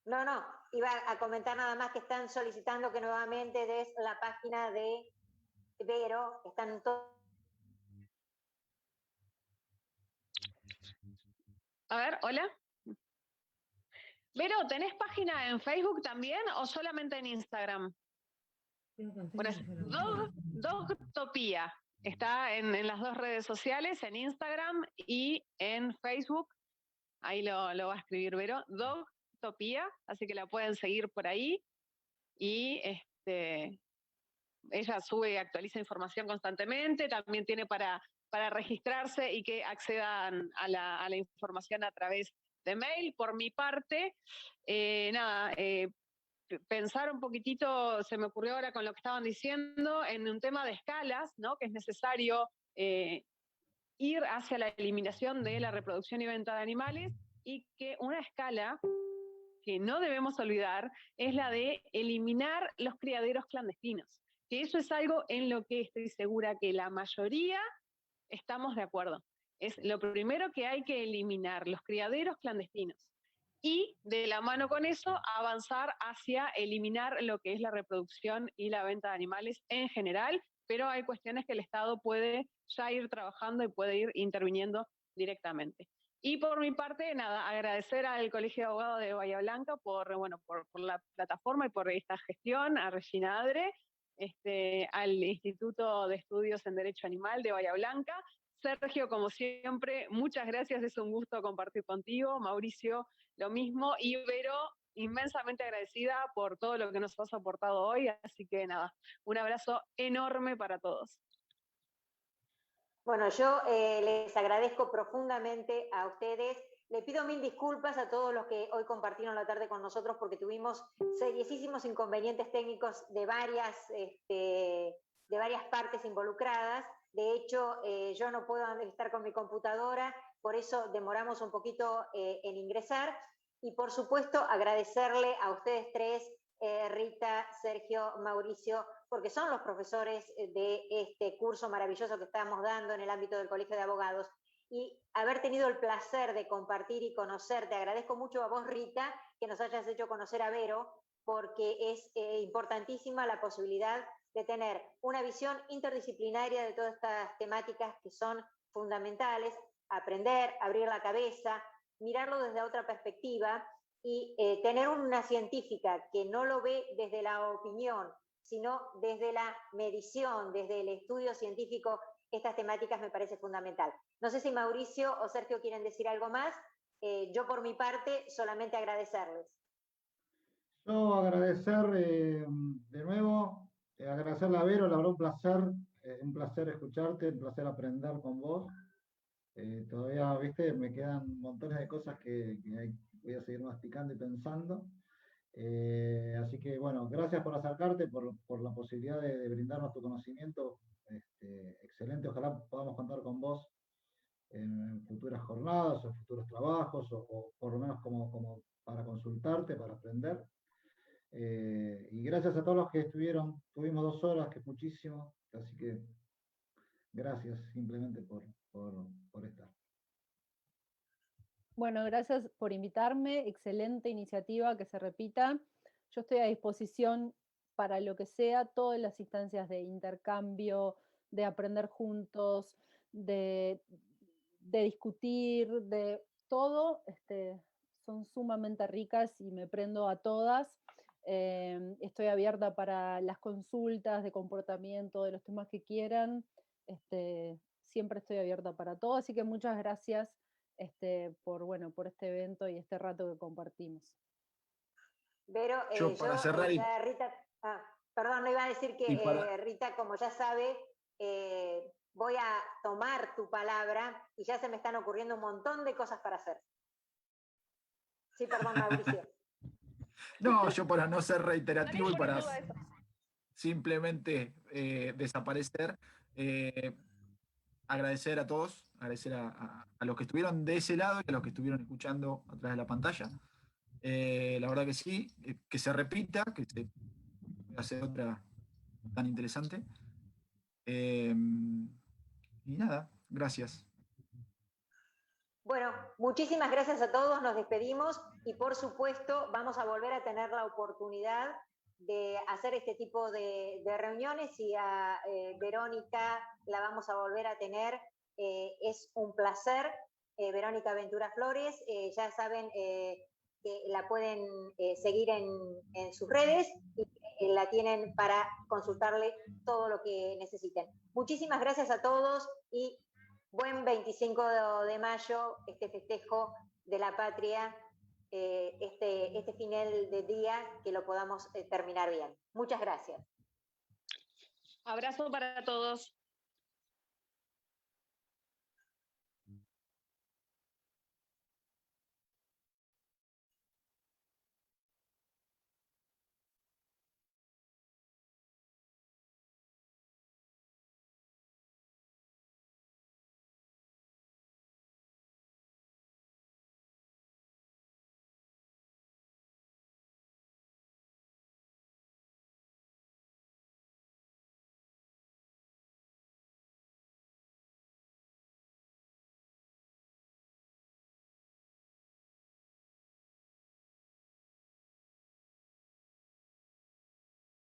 No, iba a comentar nada más que están solicitando que nuevamente des la página de Vero, están todos. A ver, hola. Vero, ¿tenés página en Facebook también o solamente en Instagram? Dogtopía. Está en las 2 redes sociales, en Instagram y en Facebook. Ahí lo va a escribir Vero. Dogtopía, así que la pueden seguir por ahí. Y ella sube y actualiza información constantemente. También tiene para registrarse y que accedan a la información a través de mail. Por mi parte, pensar un poquitito, se me ocurrió ahora con lo que estaban diciendo, en un tema de escalas, ¿no? Que es necesario ir hacia la eliminación de la reproducción y venta de animales, y que una escala que no debemos olvidar es la de eliminar los criaderos clandestinos, que eso es algo en lo que estoy segura que la mayoría estamos de acuerdo. Es lo primero que hay que eliminar, los criaderos clandestinos. Y de la mano con eso, avanzar hacia eliminar lo que es la reproducción y la venta de animales en general, pero hay cuestiones que el Estado puede ya ir trabajando y puede ir interviniendo directamente. Y por mi parte, agradecer al Colegio de Abogados de Bahía Blanca por la plataforma y por esta gestión, a Regina Adre, al Instituto de Estudios en Derecho Animal de Bahía Blanca. Sergio, como siempre, muchas gracias, es un gusto compartir contigo. Mauricio, lo mismo. Y Vero, inmensamente agradecida por todo lo que nos has aportado hoy. Así que nada, un abrazo enorme para todos. Bueno, yo les agradezco profundamente a ustedes. Le pido mil disculpas a todos los que hoy compartieron la tarde con nosotros porque tuvimos seriosísimos inconvenientes técnicos de varias partes involucradas. De hecho, yo no puedo estar con mi computadora, por eso demoramos un poquito en ingresar. Y por supuesto, agradecerle a ustedes tres, Rita, Sergio, Mauricio, porque son los profesores de este curso maravilloso que estamos dando en el ámbito del Colegio de Abogados, y haber tenido el placer de compartir y conocer. Te agradezco mucho a vos, Rita, que nos hayas hecho conocer a Vero, porque es importantísima la posibilidad de tener una visión interdisciplinaria de todas estas temáticas que son fundamentales, aprender, abrir la cabeza, mirarlo desde otra perspectiva y tener una científica que no lo ve desde la opinión, sino desde la medición, desde el estudio científico. Estas temáticas me parece fundamental. No sé si Mauricio o Sergio quieren decir algo más. Yo por mi parte solamente agradecerles. Yo agradecer de nuevo, agradecerle a Vero, la verdad un placer escucharte, un placer aprender con vos. Todavía, viste, me quedan montones de cosas que voy a seguir masticando y pensando. Así que bueno, gracias por acercarte, por la posibilidad de brindarnos tu conocimiento. Excelente, ojalá podamos contar con vos en futuras jornadas o futuros trabajos, o por lo menos como para consultarte, para aprender. Y gracias a todos los que estuvieron, tuvimos 2 horas, que es muchísimo, así que gracias simplemente por estar. Bueno, gracias por invitarme, excelente iniciativa, que se repita. Yo estoy a disposición para lo que sea, todas las instancias de intercambio, de aprender juntos, de discutir, de todo, son sumamente ricas y me prendo a todas. Estoy abierta para las consultas de comportamiento, de los temas que quieran. Siempre estoy abierta para todo, así que muchas gracias por este evento y este rato que compartimos. Vero, yo para cerrar ya Rita, perdón, no iba a decir que Rita, como ya sabe, voy a tomar tu palabra y ya se me están ocurriendo un montón de cosas para hacer. Sí, perdón, Mauricio. No, yo para no ser reiterativo y para simplemente desaparecer, agradecer a todos, agradecer a los que estuvieron de ese lado y a los que estuvieron escuchando a través de la pantalla. La verdad que sí, que se repita, que se hace otra tan interesante. Y nada, gracias. Bueno, muchísimas gracias a todos, nos despedimos y por supuesto vamos a volver a tener la oportunidad de hacer este tipo de reuniones y a Verónica la vamos a volver a tener. Es un placer, Verónica Ventura Flores, ya saben que la pueden seguir en sus redes y la tienen para consultarle todo lo que necesiten. Muchísimas gracias a todos y buen 25 de mayo, este festejo de la patria, este final de día, que lo podamos terminar bien. Muchas gracias. Abrazo para todos.